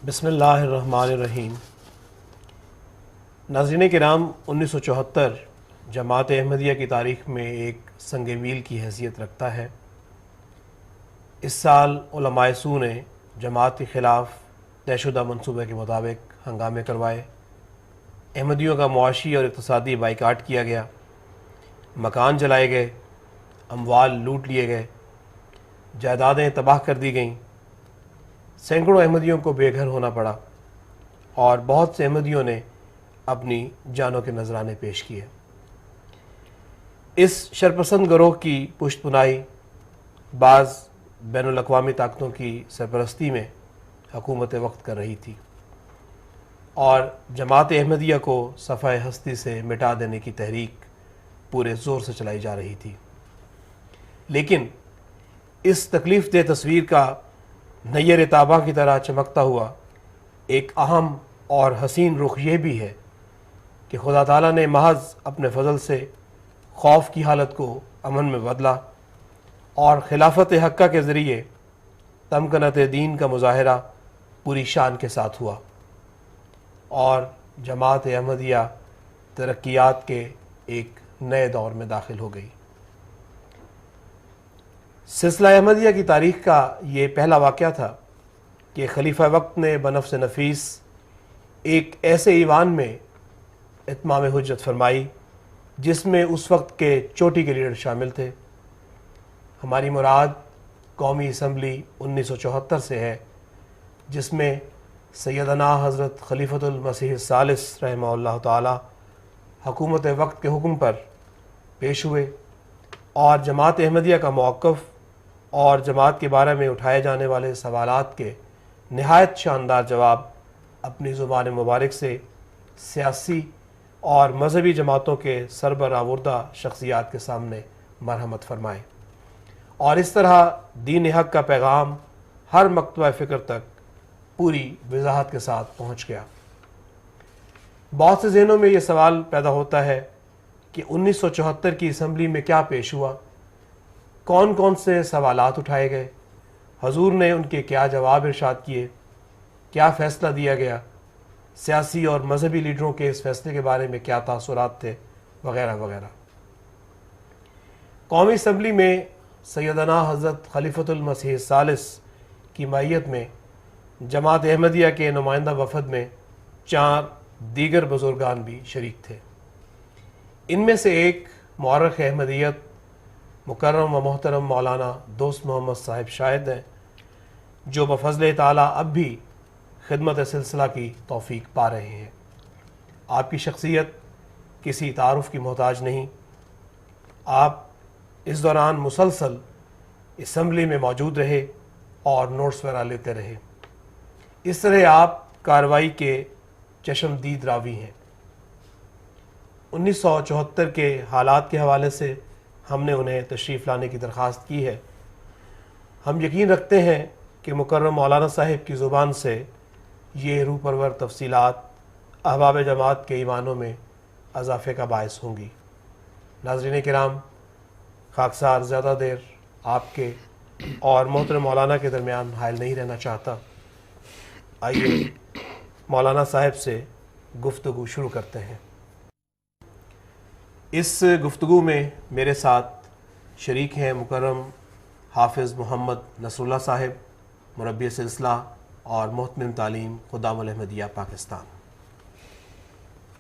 بسم اللہ الرحمن الرحیم۔ ناظرین کرام، 1974 جماعت احمدیہ کی تاریخ میں ایک سنگ میل کی حیثیت رکھتا ہے۔ اس سال علماء سو نے جماعت کے خلاف طے شدہ منصوبے کے مطابق ہنگامے کروائے، احمدیوں کا معاشی اور اقتصادی بائیکاٹ کیا گیا، مکان جلائے گئے، اموال لوٹ لیے گئے، جائیدادیں تباہ کر دی گئیں، سینکڑوں احمدیوں کو بے گھر ہونا پڑا اور بہت سے احمدیوں نے اپنی جانوں کے نذرانے پیش کیے۔ اس شرپسند گروہ کی پشت پناہی بعض بین الاقوامی طاقتوں کی سرپرستی میں حکومت وقت کر رہی تھی اور جماعت احمدیہ کو صفحہ ہستی سے مٹا دینے کی تحریک پورے زور سے چلائی جا رہی تھی۔ لیکن اس تکلیف دہ تصویر کا نیر تاباں کی طرح چمکتا ہوا ایک اہم اور حسین رخ یہ بھی ہے کہ خدا تعالیٰ نے محض اپنے فضل سے خوف کی حالت کو امن میں بدلا اور خلافت حقہ کے ذریعے تمکنت دین کا مظاہرہ پوری شان کے ساتھ ہوا اور جماعت احمدیہ ترقیات کے ایک نئے دور میں داخل ہو گئی۔ سلسلہ احمدیہ کی تاریخ کا یہ پہلا واقعہ تھا کہ خلیفہ وقت نے بنفس نفیس ایک ایسے ایوان میں اتمام حجت فرمائی جس میں اس وقت کے چوٹی کے لیڈر شامل تھے۔ ہماری مراد قومی اسمبلی 1974 سے ہے، جس میں سیدنا حضرت خلیفۃ المسیح الثالث رحمہ اللہ تعالی حکومت وقت کے حکم پر پیش ہوئے اور جماعت احمدیہ کا موقف اور جماعت کے بارے میں اٹھائے جانے والے سوالات کے نہایت شاندار جواب اپنی زبان مبارک سے سیاسی اور مذہبی جماعتوں کے سربراہوردہ شخصیات کے سامنے مرحمت فرمائے، اور اس طرح دین حق کا پیغام ہر مکتبہ فکر تک پوری وضاحت کے ساتھ پہنچ گیا۔ بہت سے ذہنوں میں یہ سوال پیدا ہوتا ہے کہ 1974 کی اسمبلی میں کیا پیش ہوا، کون کون سے سوالات اٹھائے گئے، حضور نے ان کے کیا جواب ارشاد کیے، کیا فیصلہ دیا گیا، سیاسی اور مذہبی لیڈروں کے اس فیصلے کے بارے میں کیا تاثرات تھے، وغیرہ وغیرہ۔ قومی اسمبلی میں سیدنا حضرت خلیفۃ المسیح الثالث کی معیت میں جماعت احمدیہ کے نمائندہ وفد میں 4 دیگر بزرگان بھی شریک تھے۔ ان میں سے ایک مورخ احمدیت مکرم و محترم مولانا دوست محمد صاحب شاہد ہیں، جو بفضل تعالیٰ اب بھی خدمت سلسلہ کی توفیق پا رہے ہیں۔ آپ کی شخصیت کسی تعارف کی محتاج نہیں، آپ اس دوران مسلسل اسمبلی میں موجود رہے اور نوٹس وغیرہ لیتے رہے۔ اس طرح آپ کارروائی کے چشمدید راوی ہیں۔ 1974 کے حالات کے حوالے سے ہم نے انہیں تشریف لانے کی درخواست کی ہے۔ ہم یقین رکھتے ہیں کہ مکرم مولانا صاحب کی زبان سے یہ روح پرور تفصیلات احباب جماعت کے ایمانوں میں اضافے کا باعث ہوں گی۔ ناظرین کرام، خاکسار زیادہ دیر آپ کے اور محترم مولانا کے درمیان حائل نہیں رہنا چاہتا۔ آئیے مولانا صاحب سے گفتگو شروع کرتے ہیں۔ اس گفتگو میں میرے ساتھ شریک ہیں مکرم حافظ محمد نصر اللہ صاحب، مربی سلسلہ اور محتمم تعلیم خدام الاحمدیہ پاکستان۔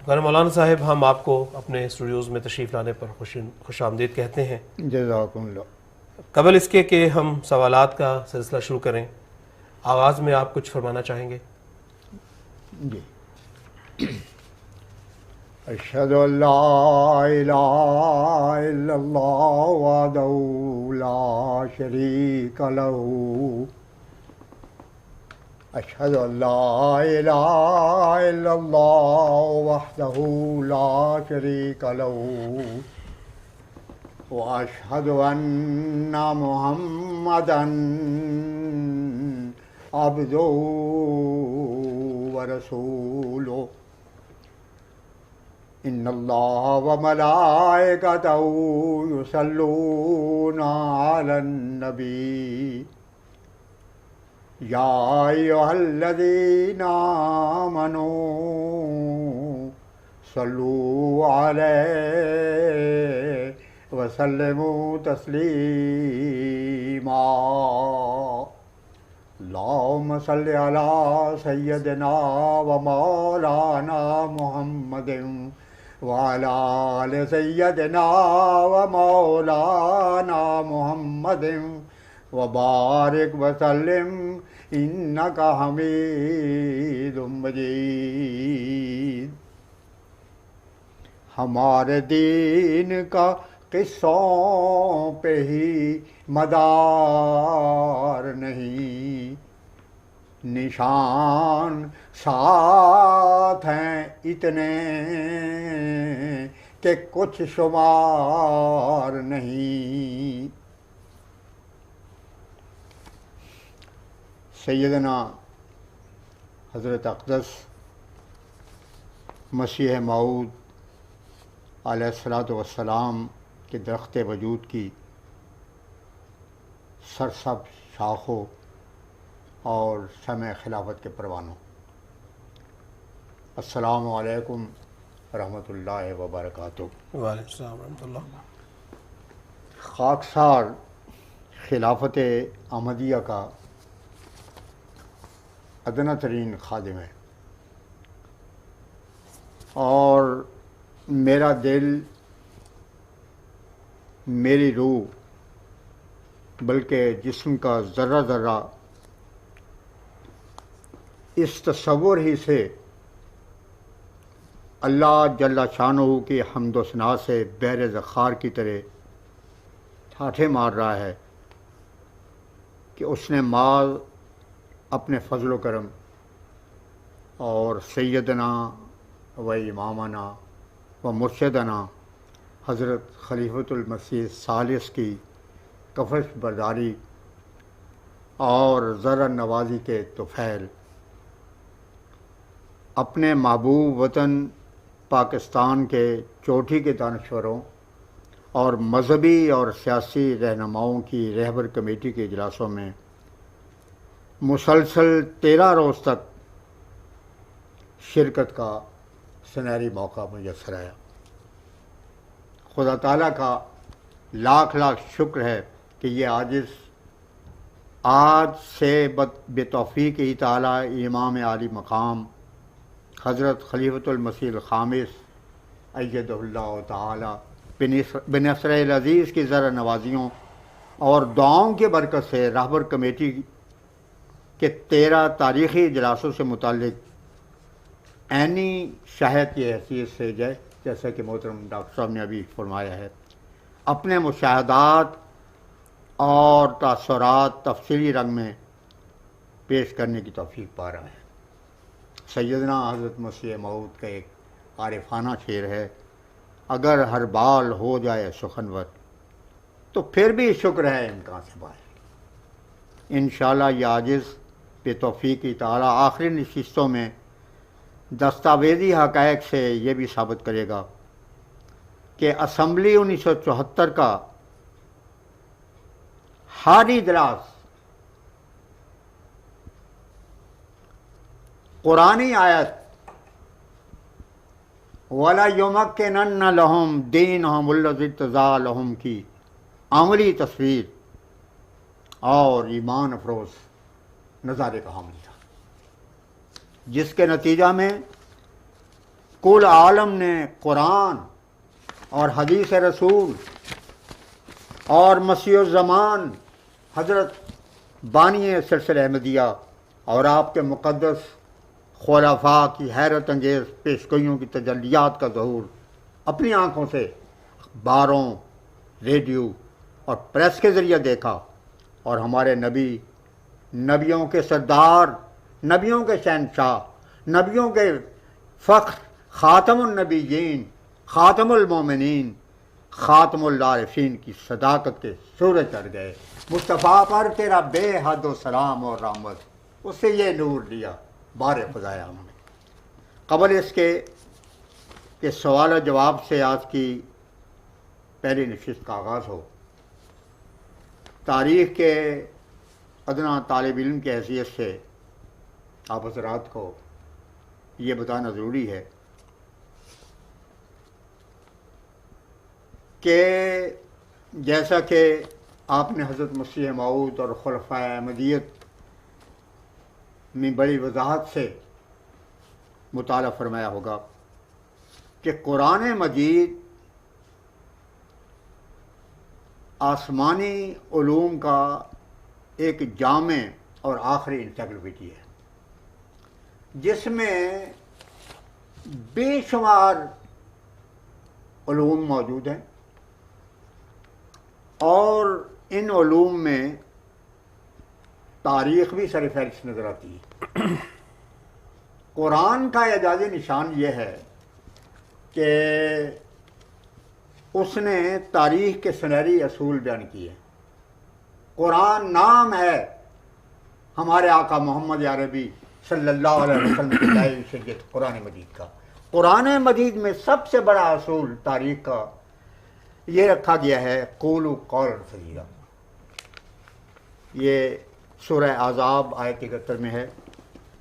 مکرم مولانا صاحب، ہم آپ کو اپنے اسٹوڈیوز میں تشریف لانے پر خوش آمدید کہتے ہیں۔ جزاکم اللہ۔ قبل اس کے کہ ہم سوالات کا سلسلہ شروع کریں، آغاز میں آپ کچھ فرمانا چاہیں گے؟ جی، اشہد ان لا الہ الا اللہ وحدہ لا شریک لہ، اشہد ان لا الہ الا اللہ وحدہ لا شریک لہ، واشہد ان محمدا عبدہ ورسولہ، ان اللہ وملائکتہ یصلون علی النبی، یا ایھا الذین آمنوا صلوا علیہ وسلموا تسلیما اللہم صل علی سیدنا و مولانا محمد وعلی آل سیدنا و مولانا محمد وبارک وسلم انک حمید مجید۔ ہمارے دین کا قصوں پہ ہی مدار نہیں، نشان ساتھ ہیں اتنے کہ کچھ شمار نہیں۔ سیدنا حضرت اقدس مسیح موعود علیہ الصلاۃ والسلام کے درخت وجود کی سرسبز شاخوں اور شمع خلافت کے پروانوں، السلام علیکم ورحمۃ اللہ وبرکاتہ۔ وعلیکم السلام ورحمۃ اللہ۔ خاکسار خلافت احمدیہ کا ادنیٰ ترین خادم ہے، اور میرا دل، میری روح، بلکہ جسم کا ذرہ ذرہ اس تصور ہی سے اللہ جل شانہ کی حمد و ثنا سے بحر ذخار کی طرح ٹھاٹھے مار رہا ہے کہ اس نے ماض اپنے فضل و کرم اور سیدنا و امامنا و مرشدنا حضرت خلیفۃ المسیح الثالث کی کفش برداری اور ذرا نوازی کے طفیل اپنے محبوب وطن پاکستان کے چوٹی کے دانشوروں اور مذہبی اور سیاسی رہنماؤں کی رہبر کمیٹی کے اجلاسوں میں مسلسل 13 روز تک شرکت کا سنہری موقع میسر آیا۔ خدا تعالیٰ کا لاکھ لاکھ شکر ہے کہ یہ عاجز آج سے بے توفیق ہی تعالیٰ امام عالی مقام حضرت خلیفۃ المسیح الخامس ایدہ اللہ تعالیٰ بنصرہ العزیز کی ذرا نوازیوں اور دعاؤں کی برکت سے رہبر کمیٹی کے 13 تاریخی اجلاسوں سے متعلق عینی شاہد کی حیثیت سے جیسا کہ محترم ڈاکٹر صاحب نے ابھی فرمایا ہے، اپنے مشاہدات اور تاثرات تفصیلی رنگ میں پیش کرنے کی توفیق پا رہا ہے۔ سیدنا حضرت مسیح موعود کا ایک عارفانہ شعر ہے، اگر ہر بال ہو جائے سخنور تو پھر بھی شکر ہے امکان سے باہر۔ انشاءاللہ یہ عاجز بے توفیق تعالیٰ آخری نشستوں میں دستاویزی حقائق سے یہ بھی ثابت کرے گا کہ اسمبلی 1974 کا ہر اجلاس قرآنی آیت وَلَيُمَكِّنَنَّ لَهُمْ دِينَهُمُ الَّذِي ارْتَضَىٰ لَهُمْ کی عملی تصویر اور ایمان افروز نظارے کا حامل تھا، جس کے نتیجہ میں کل عالم نے قرآن اور حدیث رسول اور مسیح الزمان حضرت بانی سلسلہ احمدیہ اور آپ کے مقدس خلفاء کی حیرت انگیز پیشگوئیوں کی تجلیات کا ظہور اپنی آنکھوں سے اخباروں، ریڈیو اور پریس کے ذریعے دیکھا، اور ہمارے نبی، نبیوں کے سردار، نبیوں کے شہنشاہ، نبیوں کے فخر، خاتم النبیین، خاتم المومنین، خاتم العارفین کی صداقت کے سورج چڑھ گئے۔ مصطفیٰ پر تیرا بے حد و سلام اور رحمت، اس سے یہ نور لیا بار خدایا ہم نے۔ قبل اس کے کہ سوال و جواب سے آج کی پہلی نشست کا آغاز ہو، تاریخ کے ادنا طالب علم کی حیثیت سے آپ حضرات کو یہ بتانا ضروری ہے کہ جیسا کہ آپ نے حضرت مسیح موعود اور خلفائے احمدیت میں بڑی وضاحت سے مطالعہ فرمایا ہوگا کہ قرآن مجید آسمانی علوم کا ایک جامع اور آخری انسائکلوپیڈیا ہے جس میں بے شمار علوم موجود ہیں، اور ان علوم میں تاریخ بھی سر فہرست نظر آتی ہے۔ قرآن کا اعجازی نشان یہ ہے کہ اس نے تاریخ کے سنہری اصول بیان کیے۔ قرآن نام ہے ہمارے آقا محمد عربی صلی اللہ علیہ وسلم کی لائی شریعت قرآن مجید کا۔ قرآن مجید میں سب سے بڑا اصول تاریخ کا یہ رکھا گیا ہے قولوا قولا سدیدا۔ یہ سورہ احزاب آیت 71 میں ہے۔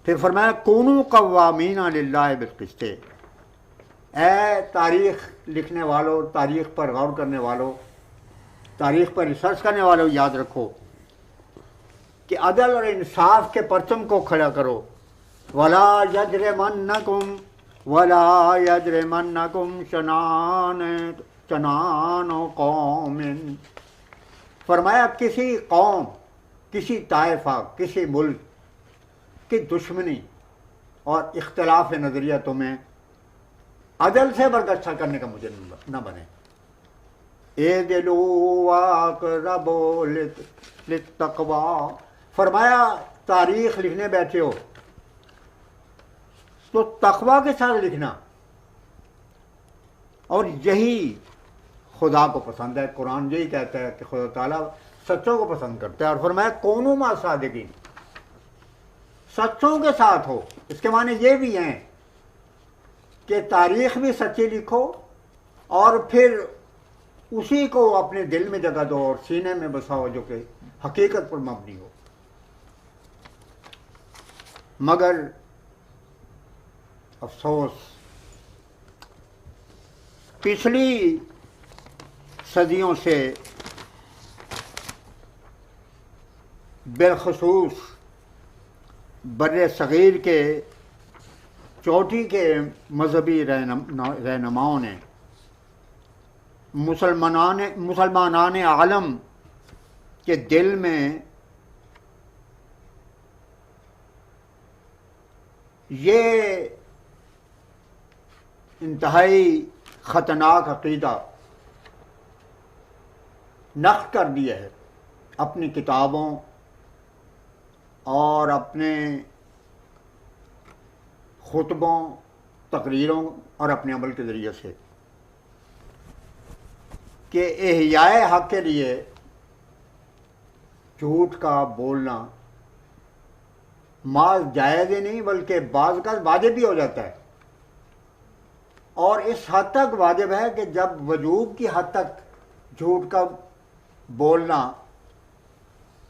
پھر فرمایا کونوا قوامین للہ بالقسط۔ اے تاریخ لکھنے والوں، تاریخ پر غور کرنے والوں، تاریخ پر ریسرچ کرنے والوں، یاد رکھو کہ عدل اور انصاف کے پرچم کو کھڑا کرو۔ وَلَا يَجْرِمَنَّكُمْ شَنَآنُ قَوْمٍ۔ فرمایا کسی قوم، کسی طائفہ، کسی ملک کی دشمنی اور اختلاف نظریہ تمہیں عدل سے برداشت کرنے کا مجھے نہ بنے۔ اعدلوا واقربوا للتقوی۔ فرمایا تاریخ لکھنے بیٹھے ہو تو تقوی کے ساتھ لکھنا، اور یہی خدا کو پسند ہے۔ قرآن یہی کہتا ہے کہ خدا تعالیٰ سچوں کو پسند کرتا ہے، اور فرمایا کونوا مع الصادقین، سچوں کے ساتھ ہو۔ اس کے معنی یہ بھی ہیں کہ تاریخ بھی سچی لکھو اور پھر اسی کو اپنے دل میں جگہ دو اور سینے میں بساؤ جو کہ حقیقت پر مبنی ہو۔ مگر افسوس پچھلی صدیوں سے بالخصوص بر صغیر کے چوٹی کے مذہبی رہنماؤں نے مسلمانان عالم کے دل میں یہ انتہائی خطرناک عقیدہ نقش کر دیا ہے اپنی کتابوں اور اپنے خطبوں، تقریروں اور اپنے عمل کے ذریعے سے کہ احیاء حق کے لیے جھوٹ کا بولنا محض جائز ہی نہیں بلکہ بعض کا واجب بھی ہو جاتا ہے، اور اس حد تک واجب ہے کہ جب وجوب کی حد تک جھوٹ کا بولنا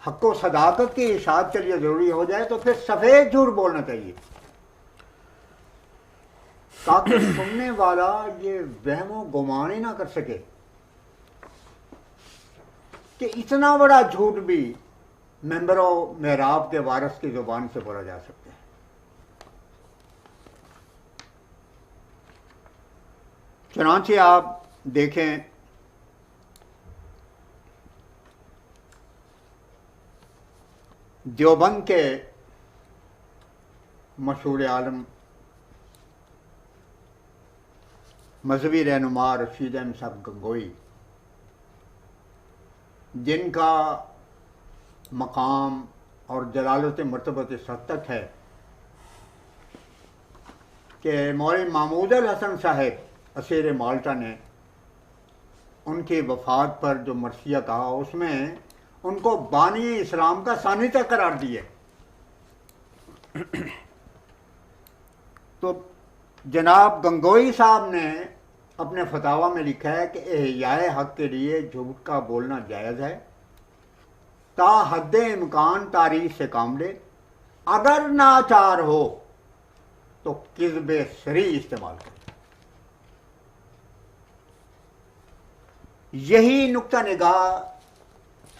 حق و صداقت کی اشاعت کے لیے ضروری ہو جائے تو پھر سفید جھوٹ بولنا چاہیے، تاکہ سننے والا یہ وہم و گمان ہی نہ کر سکے کہ اتنا بڑا جھوٹ بھی ممبر و محراب کے وارث کی زبان سے بولا جا سکتا ہے۔ چنانچہ آپ دیکھیں دیوبند کے مشہور عالم مذہبی رہنما رشید احمد صاحب گنگوئی، جن کا مقام اور جلالت مرتبت اس حد تک ہے کہ مولوی محمود الحسن صاحب اسیر مالٹا نے ان کی وفات پر جو مرثیہ کہا اس میں ان کو بانی اسلام کا ثانی تک قرار دیا۔ تو جناب گنگوئی صاحب نے اپنے فتاویٰ میں لکھا ہے کہ احیاء حق کے لیے جھوٹ کا بولنا جائز ہے، تا حد امکان تاریخ سے کام لے، اگر ناچار ہو تو کذب سری استعمال کرے۔ یہی نقطہ نگاہ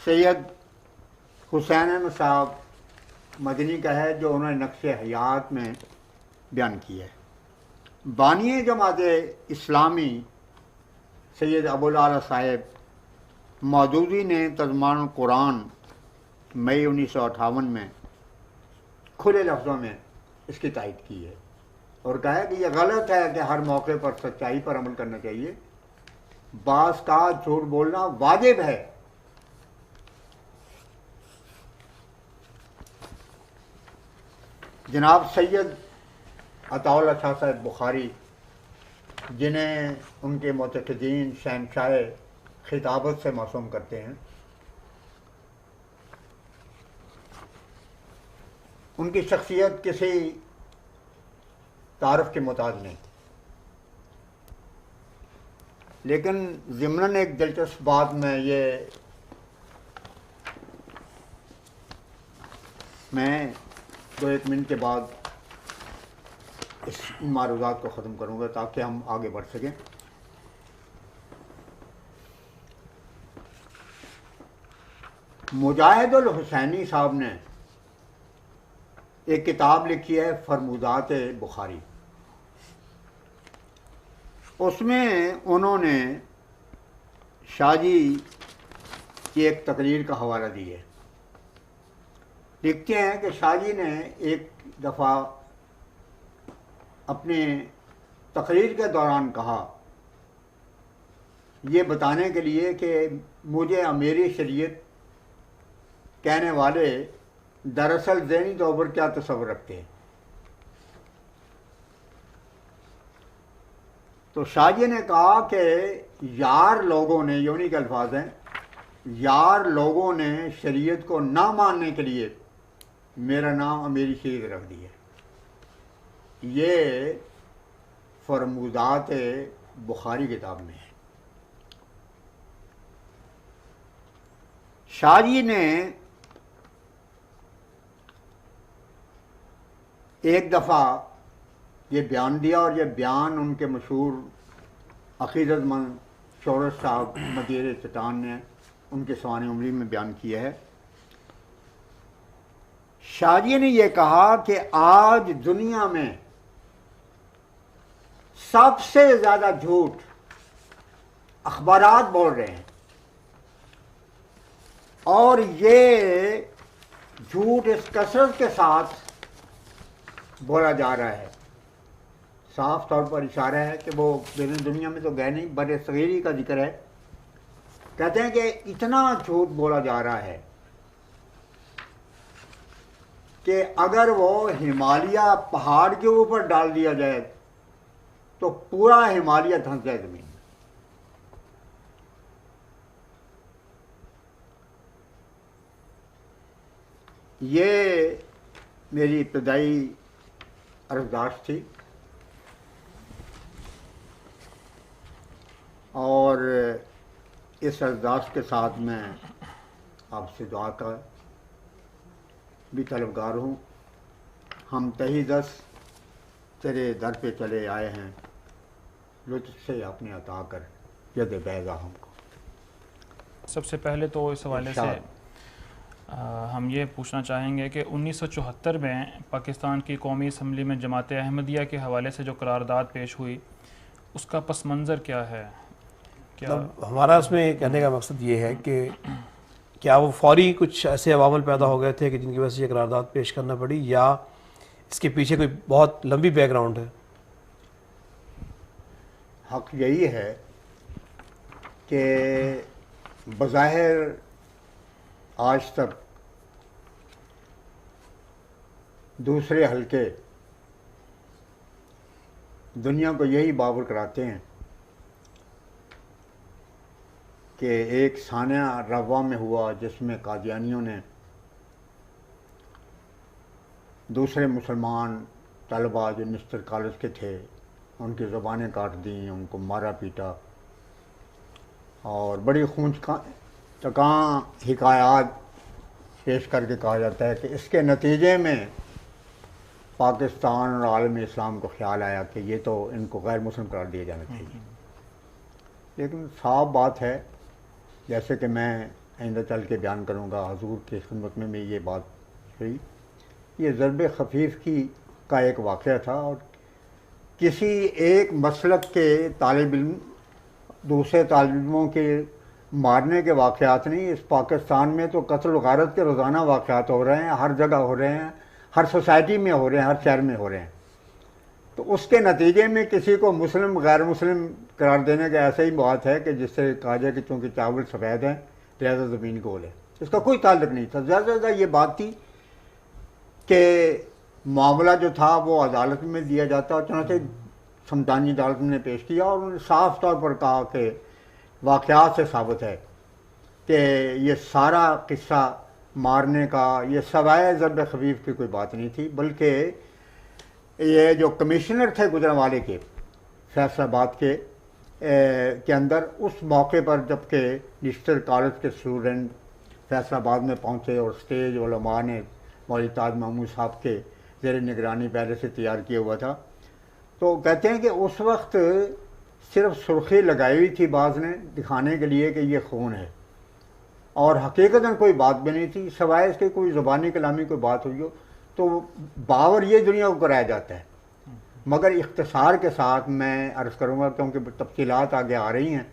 سید حسین احمد صاحب مدنی کا ہے جو انہوں نے نقش حیات میں بیان کیا ہے۔ بانی جماعت اسلامی سید ابوالعلا صاحب مودودی نے ترجمان القرآن مئی 1958 میں کھلے لفظوں میں اس کی تائید کی ہے اور کہا ہے کہ یہ غلط ہے کہ ہر موقع پر سچائی پر عمل کرنا چاہیے، بعض کا جھوٹ بولنا واجب ہے۔ جناب سید عطا اللہ شاہ صاحب بخاری، جنہیں ان کے معتقدین شہنشاہ خطابت سے معصوم کرتے ہیں، ان کی شخصیت کسی تعارف کے محتاج نہیں، لیکن ضمناً ایک دلچسپ بات میں 2-1 منٹ کے بعد اس معروضات کو ختم کروں گا تاکہ ہم آگے بڑھ سکیں۔ مجاہد الحسینی صاحب نے ایک کتاب لکھی ہے فرمودات بخاری، اس میں انہوں نے شاہ جی کی ایک تقریر کا حوالہ دی ہے۔ لکھتے ہیں کہ شاہ جی نے ایک دفعہ اپنے تقریر کے دوران کہا، یہ بتانے کے لیے کہ مجھے میری شریعت کہنے والے دراصل ذہنی طور پر کیا تصور رکھتے ہیں۔ تو شاہ جی نے کہا کہ یار لوگوں نے، یونی کے الفاظ ہیں، یار لوگوں نے شریعت کو نہ ماننے کے لیے میرا نام امیر شریعت رکھ دیا۔ یہ فرمودات بخاری کتاب میں ہے۔ شاہ جی نے ایک دفعہ یہ بیان دیا اور یہ بیان ان کے مشہور عقیدت مند شورش صاحب مدیر چٹان نے ان کے سوانح عمری میں بیان کیا ہے۔ شاہ جی نے یہ کہا کہ آج دنیا میں سب سے زیادہ جھوٹ اخبارات بول رہے ہیں، اور یہ جھوٹ اس کثرت کے ساتھ بولا جا رہا ہے۔ صاف طور پر اشارہ ہے کہ وہ بیرون دنیا میں تو گئے نہیں، بر صغیری کا ذکر ہے۔ کہتے ہیں کہ اتنا جھوٹ بولا جا رہا ہے کہ اگر وہ ہمالیہ پہاڑ کے اوپر ڈال دیا جائے تو پورا ہمالیہ دھنس جائے زمین میں۔ یہ میری ابتدائی عرضداشت تھی، اور اس عرضداشت کے ساتھ میں آپ سے دعا کا بھی طلبگار ہوں۔ ہم تہی دس تیرے در پہ چلے آئے ہیں، لطف سے اپنے عطا کر ید بیضا ہم کو۔ سب سے پہلے تو اس حوالے سے ہم یہ پوچھنا چاہیں گے کہ 1974 میں پاکستان کی قومی اسمبلی میں جماعت احمدیہ کے حوالے سے جو قرارداد پیش ہوئی، اس کا پس منظر کیا ہے؟ ہمارا اس میں کہنے کا مقصد یہ ہے کہ کیا وہ فوری کچھ ایسے عوامل پیدا ہو گئے تھے کہ جن کی وجہ سے یہ قرارداد پیش کرنا پڑی، یا اس کے پیچھے کوئی بہت لمبی بیک گراؤنڈ ہے؟ حق یہی ہے کہ بظاہر آج تک دوسرے حلقے دنیا کو یہی باور کراتے ہیں کہ ایک سانحہ روا میں ہوا جس میں قادیانیوں نے دوسرے مسلمان طلباء جو نستر کالج کے تھے ان کی زبانیں کاٹ دیں، ان کو مارا پیٹا، اور بڑی خونچ چکاں حکایات پیش کر کے کہا جاتا ہے کہ اس کے نتیجے میں پاکستان اور عالم اسلام کو خیال آیا کہ یہ تو ان کو غیر مسلم قرار دیا جانا چاہیے. لیکن صاف بات ہے، جیسے کہ میں آئندہ چل کے بیان کروں گا، حضور کی خدمت میں یہ بات ہوئی، یہ ضرب خفیف کا ایک واقعہ تھا، اور کسی ایک مسلک کے طالب علم دوسرے طالب علموں کے مارنے کے واقعات نہیں. اس پاکستان میں تو قتل و غارت کے روزانہ واقعات ہو رہے ہیں، ہر جگہ ہو رہے ہیں، ہر سوسائٹی میں ہو رہے ہیں، ہر شہر میں ہو رہے ہیں. تو اس کے نتیجے میں کسی کو مسلم غیر مسلم قرار دینے کا ایسا ہی بات ہے کہ جس سے کہا جائے کہ چونکہ چاول سفید ہیں لہذا زمین گول ہے. اس کا کوئی تعلق نہیں تھا. زیادہ سے زیادہ یہ بات تھی کہ معاملہ جو تھا وہ عدالت میں دیا جاتا، اور چنانچہ سمدانی عدالت نے پیش کیا، اور انہوں نے صاف طور پر کہا کہ واقعات سے ثابت ہے کہ یہ سارا قصہ مارنے کا یہ سوائے ضرب خفیف کی کوئی بات نہیں تھی، بلکہ یہ جو کمشنر تھے گجرانوالے کے فیصل آباد کے اندر اس موقع پر جب کہ نشتر کالج کے اسٹوڈنٹ فیصل آباد میں پہنچے اور اسٹیج علماء نے مولوی تاج محمود صاحب کے زیر نگرانی پہلے سے تیار کیا ہوا تھا، تو کہتے ہیں کہ اس وقت صرف سرخی لگائی ہوئی تھی بعض نے دکھانے کے لیے کہ یہ خون ہے، اور حقیقتاً کوئی بات بھی نہیں تھی سوائے اس کے کوئی زبانی کلامی کوئی بات ہوئی ہو تو باور یہ دنیا کو کرایا جاتا ہے. مگر اختصار کے ساتھ میں عرض کروں گا کیونکہ تفصیلات آگے آ رہی ہیں،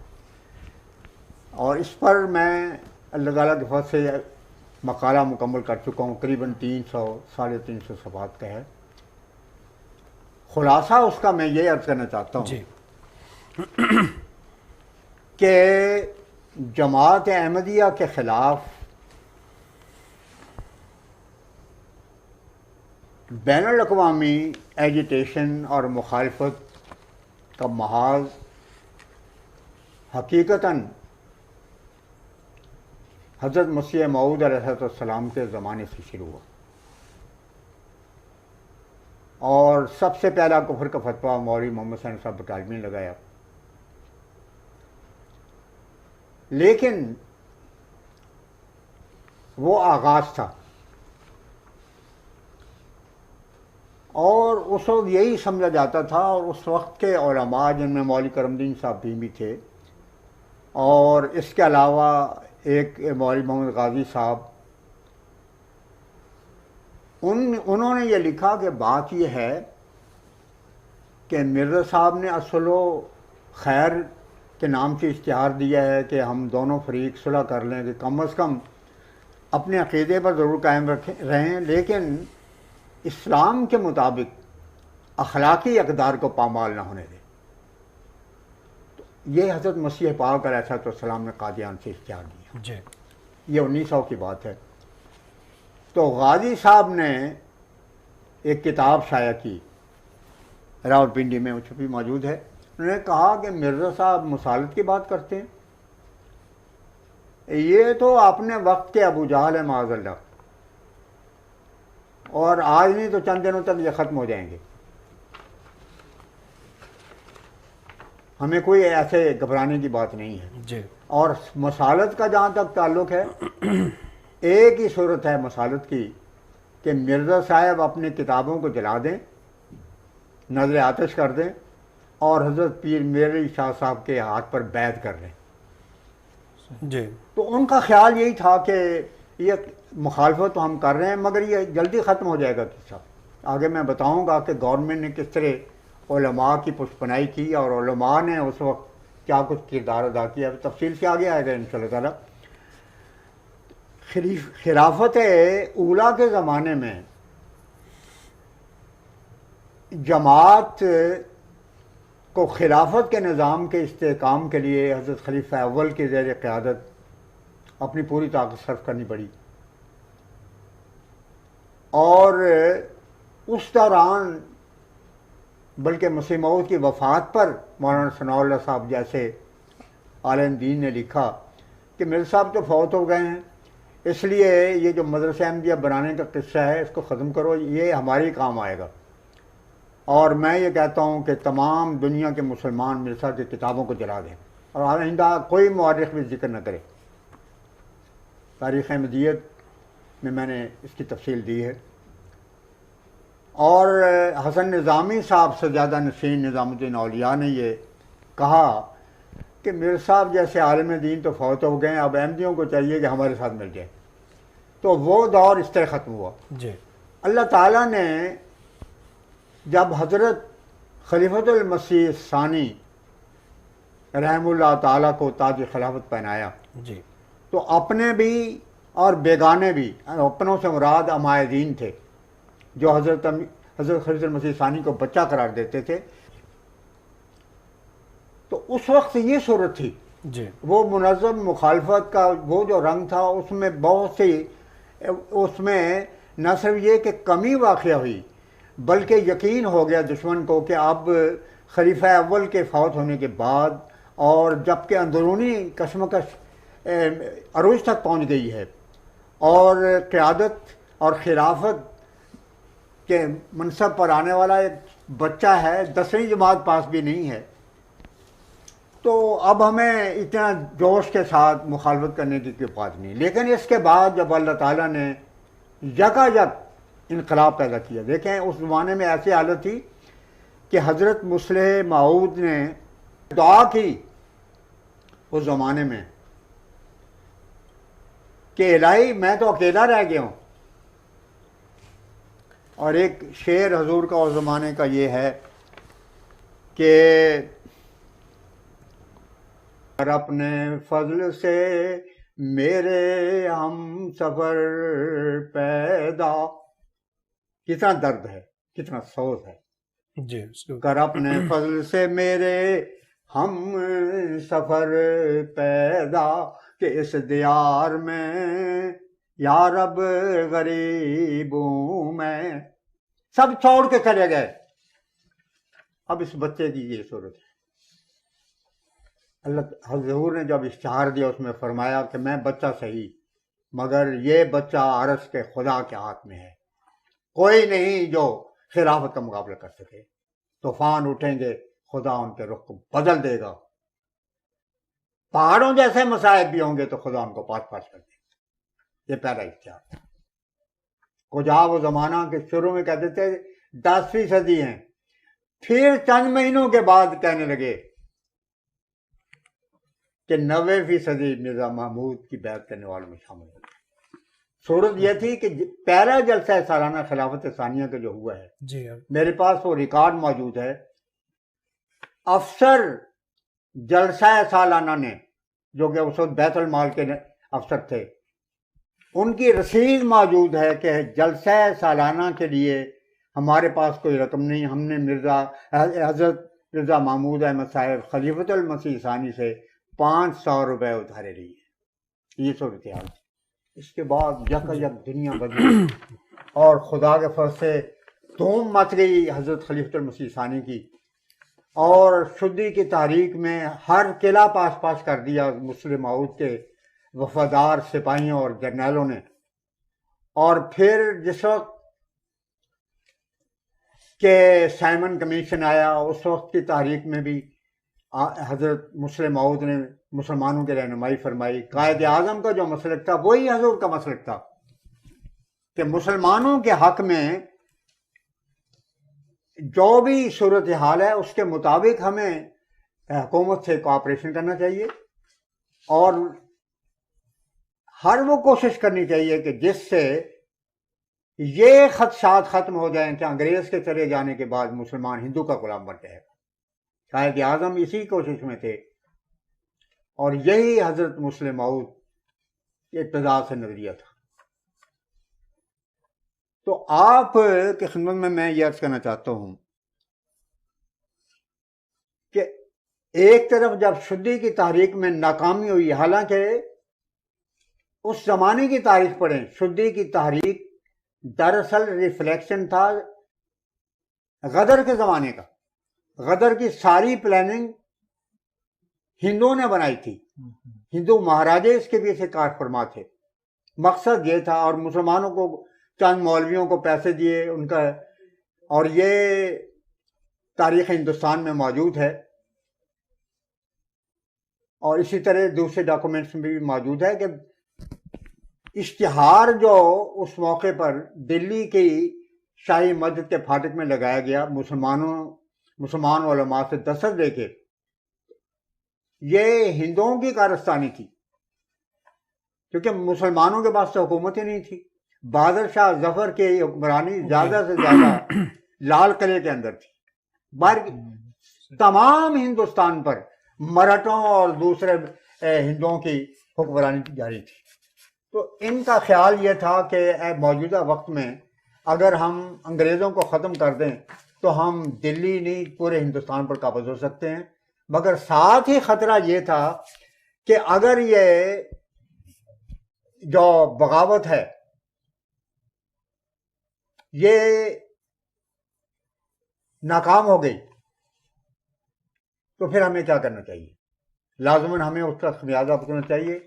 اور اس پر میں اللہ تعالیٰ کے فضل سے مقالہ مکمل کر چکا ہوں، قریباً 300-350 صفحات کا ہے. خلاصہ اس کا میں یہ عرض کرنا چاہتا ہوں کہ جماعت احمدیہ کے خلاف بین الاقوامی ایجیٹیشن اور مخالفت کا محاذ حقیقتاً حضرت مسیح موعود علیہ السلام کے زمانے سے شروع ہوا، اور سب سے پہلا کفر کا فتویٰ مولوی محمد حسین صاحب بٹالوی نے لگایا. لیکن وہ آغاز تھا، اور اس وقت یہی سمجھا جاتا تھا، اور اس وقت کے علماء جن میں مولوی کرم الدین صاحب بھی تھے، اور اس کے علاوہ ایک مولوی محمد غازی صاحب، انہوں نے یہ لکھا کہ بات یہ ہے کہ مرزا صاحب نے اصل و خیر کے نام سے اشتہار دیا ہے کہ ہم دونوں فریق صلح کر لیں، کہ کم از کم اپنے عقیدے پر ضرور قائم رہیں، لیکن اسلام کے مطابق اخلاقی اقدار کو پامال نہ ہونے دیں. یہ حضرت مسیح پاک علیہ السلام نے قادیان سے اشتہار دیا. یہ 1900 کی بات ہے. تو غازی صاحب نے ایک کتاب شائع کی، راولپنڈی میں وہ چھپی موجود ہے. انہوں نے کہا کہ مرزا صاحب مسالت کی بات کرتے ہیں، یہ تو اپنے وقت کے ابو جہل ہے معاذ اللہ، اور آج نہیں تو چند دنوں تک یہ ختم ہو جائیں گے. ہمیں کوئی ایسے گھبرانے کی بات نہیں ہے. اور مسالت کا جہاں تک تعلق ہے، ایک ہی صورت ہے مسالت کی کہ مرزا صاحب اپنے کتابوں کو جلا دیں، نظر آتش کر دیں، اور حضرت پیر میر علی شاہ صاحب کے ہاتھ پر بیعت کر لیں. تو ان کا خیال یہی تھا کہ یہ مخالفت تو ہم کر رہے ہیں مگر یہ جلدی ختم ہو جائے گا. قصہ آگے میں بتاؤں گا کہ گورنمنٹ نے کس طرح علماء کی پشپنائی کی، اور علماء نے اس وقت کیا کچھ کردار ادا کیا. تفصیل سے آگے آئے گا انشاءاللہ تعالیٰ. خلافت اولیٰ کے زمانے میں جماعت کو خلافت کے نظام کے استحکام کے لیے حضرت خلیفہ اول کی زیر قیادت اپنی پوری طاقت صرف کرنی پڑی. اور اس دوران بلکہ مسیح موعود کی وفات پر مولانا ثناء اللہ صاحب جیسے عالم دین نے لکھا کہ مرزا صاحب تو فوت ہو گئے ہیں، اس لیے یہ جو مدرسہ احمدیہ بنانے کا قصہ ہے اس کو ختم کرو، یہ ہمارے کام آئے گا. اور میں یہ کہتا ہوں کہ تمام دنیا کے مسلمان مرزا صاحب کی کتابوں کو جلا دیں، اور آئندہ کوئی مورخ بھی ذکر نہ کرے. تاریخ احمدیت میں نے اس کی تفصیل دی ہے. اور حسن نظامی صاحب سجادہ نشین نظام الدین اولیاء نے یہ کہا کہ میر صاحب جیسے عالم دین تو فوت ہو گئے ہیں، اب احمدیوں کو چاہیے کہ ہمارے ساتھ مل جائے. تو وہ دور اس طرح ختم ہوا. جی. اللہ تعالیٰ نے جب حضرت خلیفۃ المسیح ثانی رحم اللہ تعالیٰ کو تاج خلافت پہنایا، جی. تو اپنے بھی اور بیگانے بھی، اپنوں سے مراد عمائدین تھے جو حضرت خلیفۃ المسیح ثانی کو بچہ قرار دیتے تھے. تو اس وقت یہ صورت تھی. جی. وہ منظم مخالفت کا وہ جو رنگ تھا، اس میں بہت سی، اس میں نہ صرف یہ کہ کمی واقع ہوئی بلکہ یقین ہو گیا دشمن کو کہ اب خلیفہ اول کے فوت ہونے کے بعد، اور جب کہ اندرونی کشمکش عروج تک پہنچ گئی ہے اور قیادت اور خلافت کے منصب پر آنے والا ایک بچہ ہے، 10ویں جماعت پاس بھی نہیں ہے، تو اب ہمیں اتنا جوش کے ساتھ مخالفت کرنے کی کوئی بات نہیں. لیکن اس کے بعد جب اللہ تعالیٰ نے یکایک انقلاب پیدا کیا، دیکھیں اس زمانے میں ایسی حالت تھی کہ حضرت مصلح موعود نے دعا کی اس زمانے میں کہ الہی میں تو اکیلا رہ گیا ہوں. اور ایک شعر حضور کا اس زمانے کا یہ ہے کہ اور اپنے فضل سے میرے ہم سفر پیدا. کتنا درد ہے، کتنا سوز ہے. جی. کر اپنے فضل سے میرے ہم سفر پیدا، کہ اس دیار میں یا رب غریب ہوں میں. سب چھوڑ کے چلے گئے. اب اس بچے کی یہ صورت ہے. اللہ حضور نے جب اشتہار دیا اس میں فرمایا کہ میں بچہ صحیح، مگر یہ بچہ عرش کے خدا کے ہاتھ میں ہے، کوئی نہیں جو خلافت کا مقابلہ کر سکے. طوفان اٹھیں گے، خدا ان کے رخ کو بدل دے گا. پہاڑوں جیسے مصائب بھی ہوں گے تو خدا ان کو پاس پاس کر دے گا. یہ پہلا اشتہار تھا. کجا وہ زمانہ کے شروع میں کہتے تھے 10ویں صدی ہیں، پھر چند مہینوں کے بعد کہنے لگے کہ 90ویں صدی مرزا محمود کی بیعت کرنے والوں میں شامل ہو. صورت یہ تھی کہ پہلا جلسہ سالانہ خلافت ثانیہ کا جو ہوا ہے، جی. میرے پاس وہ ریکارڈ موجود ہے. افسر جلسہ سالانہ نے، جو کہ اس وقت بیت المال کے افسر تھے، ان کی رسید موجود ہے کہ جلسہ سالانہ کے لیے ہمارے پاس کوئی رقم نہیں، ہم نے حضرت مرزا محمود احمد صاحب خلیفۃ المسیح ثانی سے 500 روپے ادھارے لیے. یہ صورتحال تھی. اس کے بعد یک دنیا بدلی اور خدا کے فضل سے دھوم مچ گئی حضرت خلیفۃ المسیح ثانی کی، اور شدی کی تحریک میں ہر قلعہ پاس پاس کر دیا مصلح موعود کے وفادار سپاہیوں اور جرنیلوں نے. اور پھر جس وقت کہ سائمن کمیشن آیا، اس وقت کی تحریک میں بھی حضرت مصلح موعود نے مسلمانوں کی رہنمائی فرمائی. قائد اعظم کا جو مسلک تھا وہی حضور کا مسلک تھا کہ مسلمانوں کے حق میں جو بھی صورتحال ہے اس کے مطابق ہمیں حکومت سے کوآپریشن کرنا چاہیے، اور ہر وہ کوشش کرنی چاہیے کہ جس سے یہ خدشات ختم ہو جائیں کہ انگریز کے چلے جانے کے بعد مسلمان ہندو کا غلام بن جائے گا. قائد اعظم اسی کوشش میں تھے، اور یہی حضرت مصلح موعود کے ابتدا سے نظریہ تھا. تو آپ کی خدمت میں یہ عرض کرنا چاہتا ہوں کہ ایک طرف جب شدی کی تحریک میں ناکامی ہوئی، حالانکہ اس زمانے کی تاریخ پڑھیں، شدی کی تحریک دراصل ریفلیکشن تھا غدر کے زمانے کا. غدر کی ساری پلاننگ ہندوؤں نے بنائی تھی. ہندو مہاراجے اس کے پیچھے کار فرما تھے. مقصد یہ تھا، اور مسلمانوں کو چند مولویوں کو پیسے دیے ان کا، اور یہ تاریخ ہندوستان میں موجود ہے، اور اسی طرح دوسرے ڈاکومنٹس میں بھی موجود ہے کہ اشتہار جو اس موقع پر دلی کی شاہی مسجد کے پھاٹک میں لگایا گیا مسلمان علماء سے دستخط لے کے، یہ ہندوؤں کی کارستانی تھی، کیونکہ مسلمانوں کے پاس تو حکومت ہی نہیں تھی۔ بہادر شاہ ظفر کی حکمرانی زیادہ سے زیادہ لال قلعے کے اندر تھی، باہر تمام ہندوستان پر مراٹھوں اور دوسرے ہندوؤں کی حکمرانی جاری تھی۔ تو ان کا خیال یہ تھا کہ موجودہ وقت میں اگر ہم انگریزوں کو ختم کر دیں تو ہم دلی نہیں پورے ہندوستان پر قابض ہو سکتے ہیں، مگر ساتھ ہی خطرہ یہ تھا کہ اگر یہ جو بغاوت ہے یہ ناکام ہو گئی تو پھر ہمیں کیا کرنا چاہیے، لازماً ہمیں اس کا خمیازہ بھگتنا چاہیے۔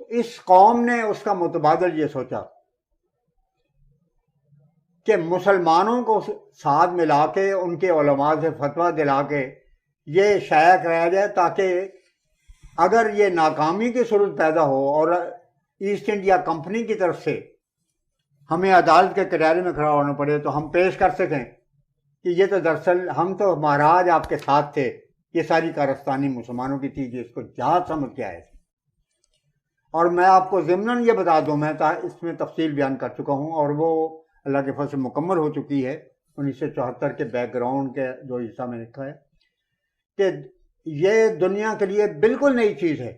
تو اس قوم نے اس کا متبادل یہ سوچا کہ مسلمانوں کو ساتھ ملا کے ان کے علماء سے فتویٰ دلا کے یہ شائع کرایا جائے تاکہ اگر یہ ناکامی کی صورت پیدا ہو اور ایسٹ انڈیا کمپنی کی طرف سے ہمیں عدالت کے کٹہرے میں کھڑا ہونا پڑے تو ہم پیش کر سکیں کہ یہ تو دراصل ہم تو مہاراج آپ کے ساتھ تھے، یہ ساری کارستانی مسلمانوں کی تھی جس کو جہاد سمجھ کے آئے تھے۔ اور میں آپ کو ضمناً یہ بتا دوں، میں اس میں تفصیل بیان کر چکا ہوں اور وہ اللہ کے فضل سے مکمل ہو چکی ہے 1974 کے بیک گراؤنڈ کے جو حصہ میں لکھا ہے کہ یہ دنیا کے لیے بالکل نئی چیز ہے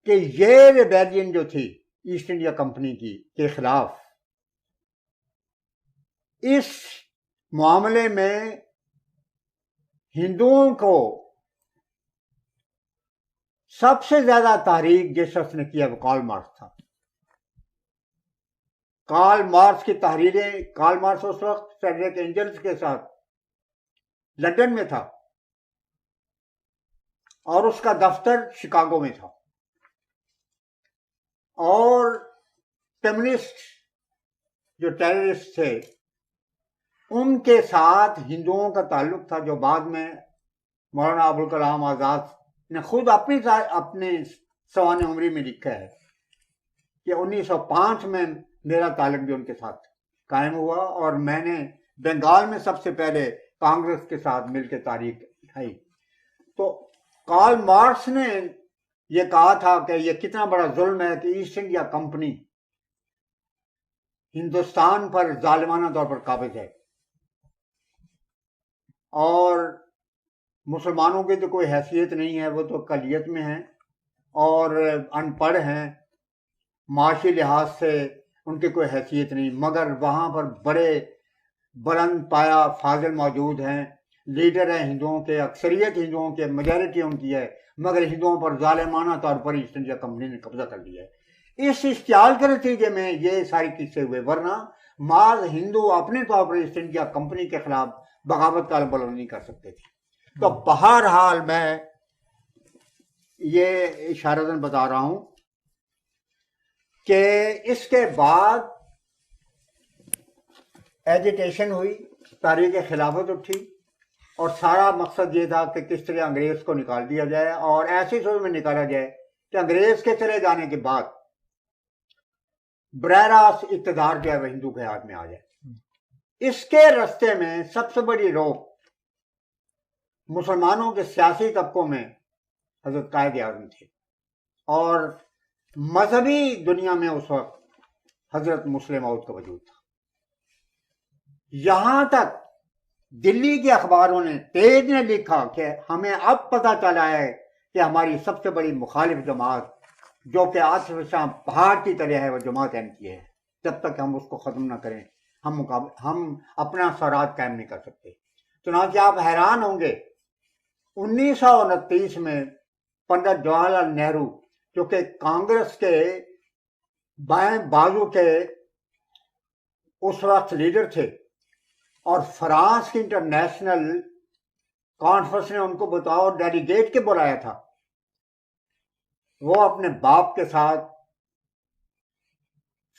کہ یہ ریبیلین جو تھی ایسٹ انڈیا کمپنی کی کے خلاف، اس معاملے میں ہندوؤں کو سب سے زیادہ تحریک جس شخص نے کیا وہ کارل مارکس تھا۔ کارل مارکس کی تحریریں، کارل مارکس اس وقت فریڈرک اینجلز کے ساتھ لندن میں تھا اور اس کا دفتر شکاگو میں تھا، اور کمیونسٹ جو ٹیررسٹ تھے ان کے ساتھ ہندوؤں کا تعلق تھا، جو بعد میں مولانا ابوالکلام آزاد نے خود اپنے سوانح عمری میں لکھا ہے کہ 1905 میں میرا تعلق بھی ان کے ساتھ قائم ہوا اور میں نے بنگال میں سب سے پہلے کانگریس کے ساتھ مل کے تاریخ اٹھائی۔ تو کارل مارکس نے یہ کہا تھا کہ یہ کتنا بڑا ظلم ہے کہ ایسٹ انڈیا کمپنی ہندوستان پر ظالمانہ طور پر قابض ہے اور مسلمانوں کی تو کوئی حیثیت نہیں ہے، وہ تو اقلیت میں ہیں اور ان پڑھ ہیں، معاشی لحاظ سے ان کی کوئی حیثیت نہیں، مگر وہاں پر بڑے بلند پایا فاضل موجود ہیں، لیڈر ہیں ہندوؤں کے، اکثریت ہندوؤں کے، میجارٹی ان کی ہے، مگر ہندوؤں پر ظالمانہ طور پر ایسٹ انڈیا کمپنی نے قبضہ کر لیا ہے۔ اس اشتعال کے نتیجے میں یہ ساری قصے ہوئے، ورنہ بعض ہندو اپنے طور پر ایسٹ انڈیا کمپنی کے خلاف بغاوت کا بلند نہیں کر سکتے تھے۔ تو بہرحال میں یہ اشارتاً بتا رہا ہوں کہ اس کے بعد ایجیٹیشن ہوئی، تحریک خلافت اٹھی اور سارا مقصد یہ تھا کہ کس طرح انگریز کو نکال دیا جائے اور ایسی صورت میں نکالا جائے کہ انگریز کے چلے جانے کے بعد براہ راست اقتدار جو ہے وہ ہندو کے ہاتھ میں آ جائے۔ اس کے راستے میں سب سے بڑی روک مسلمانوں کے سیاسی طبقوں میں حضرت قائد اعظم تھے اور مذہبی دنیا میں اس وقت حضرت مسلم موعود کا وجود تھا۔ یہاں تک دلی کے اخباروں نے تیز نے لکھا کہ ہمیں اب پتہ چلا ہے کہ ہماری سب سے بڑی مخالف جماعت جو کہ آصف شاہ پہاڑ کی طرح ہے وہ جماعت احمدیہ ہے، جب تک ہم اس کو ختم نہ کریں ہم اپنا سوراج قائم نہیں کر سکتے۔ چنانچہ آپ حیران ہوں گے 1929 میں پنڈت جواہر لال نہرو جو کہ کانگریس کے بائیں بازو کے اس وقت لیڈر تھے اور فرانس کی انٹرنیشنل کانفرنس نے ان کو بطور ڈیلیگیٹ کے بلایا تھا، وہ اپنے باپ کے ساتھ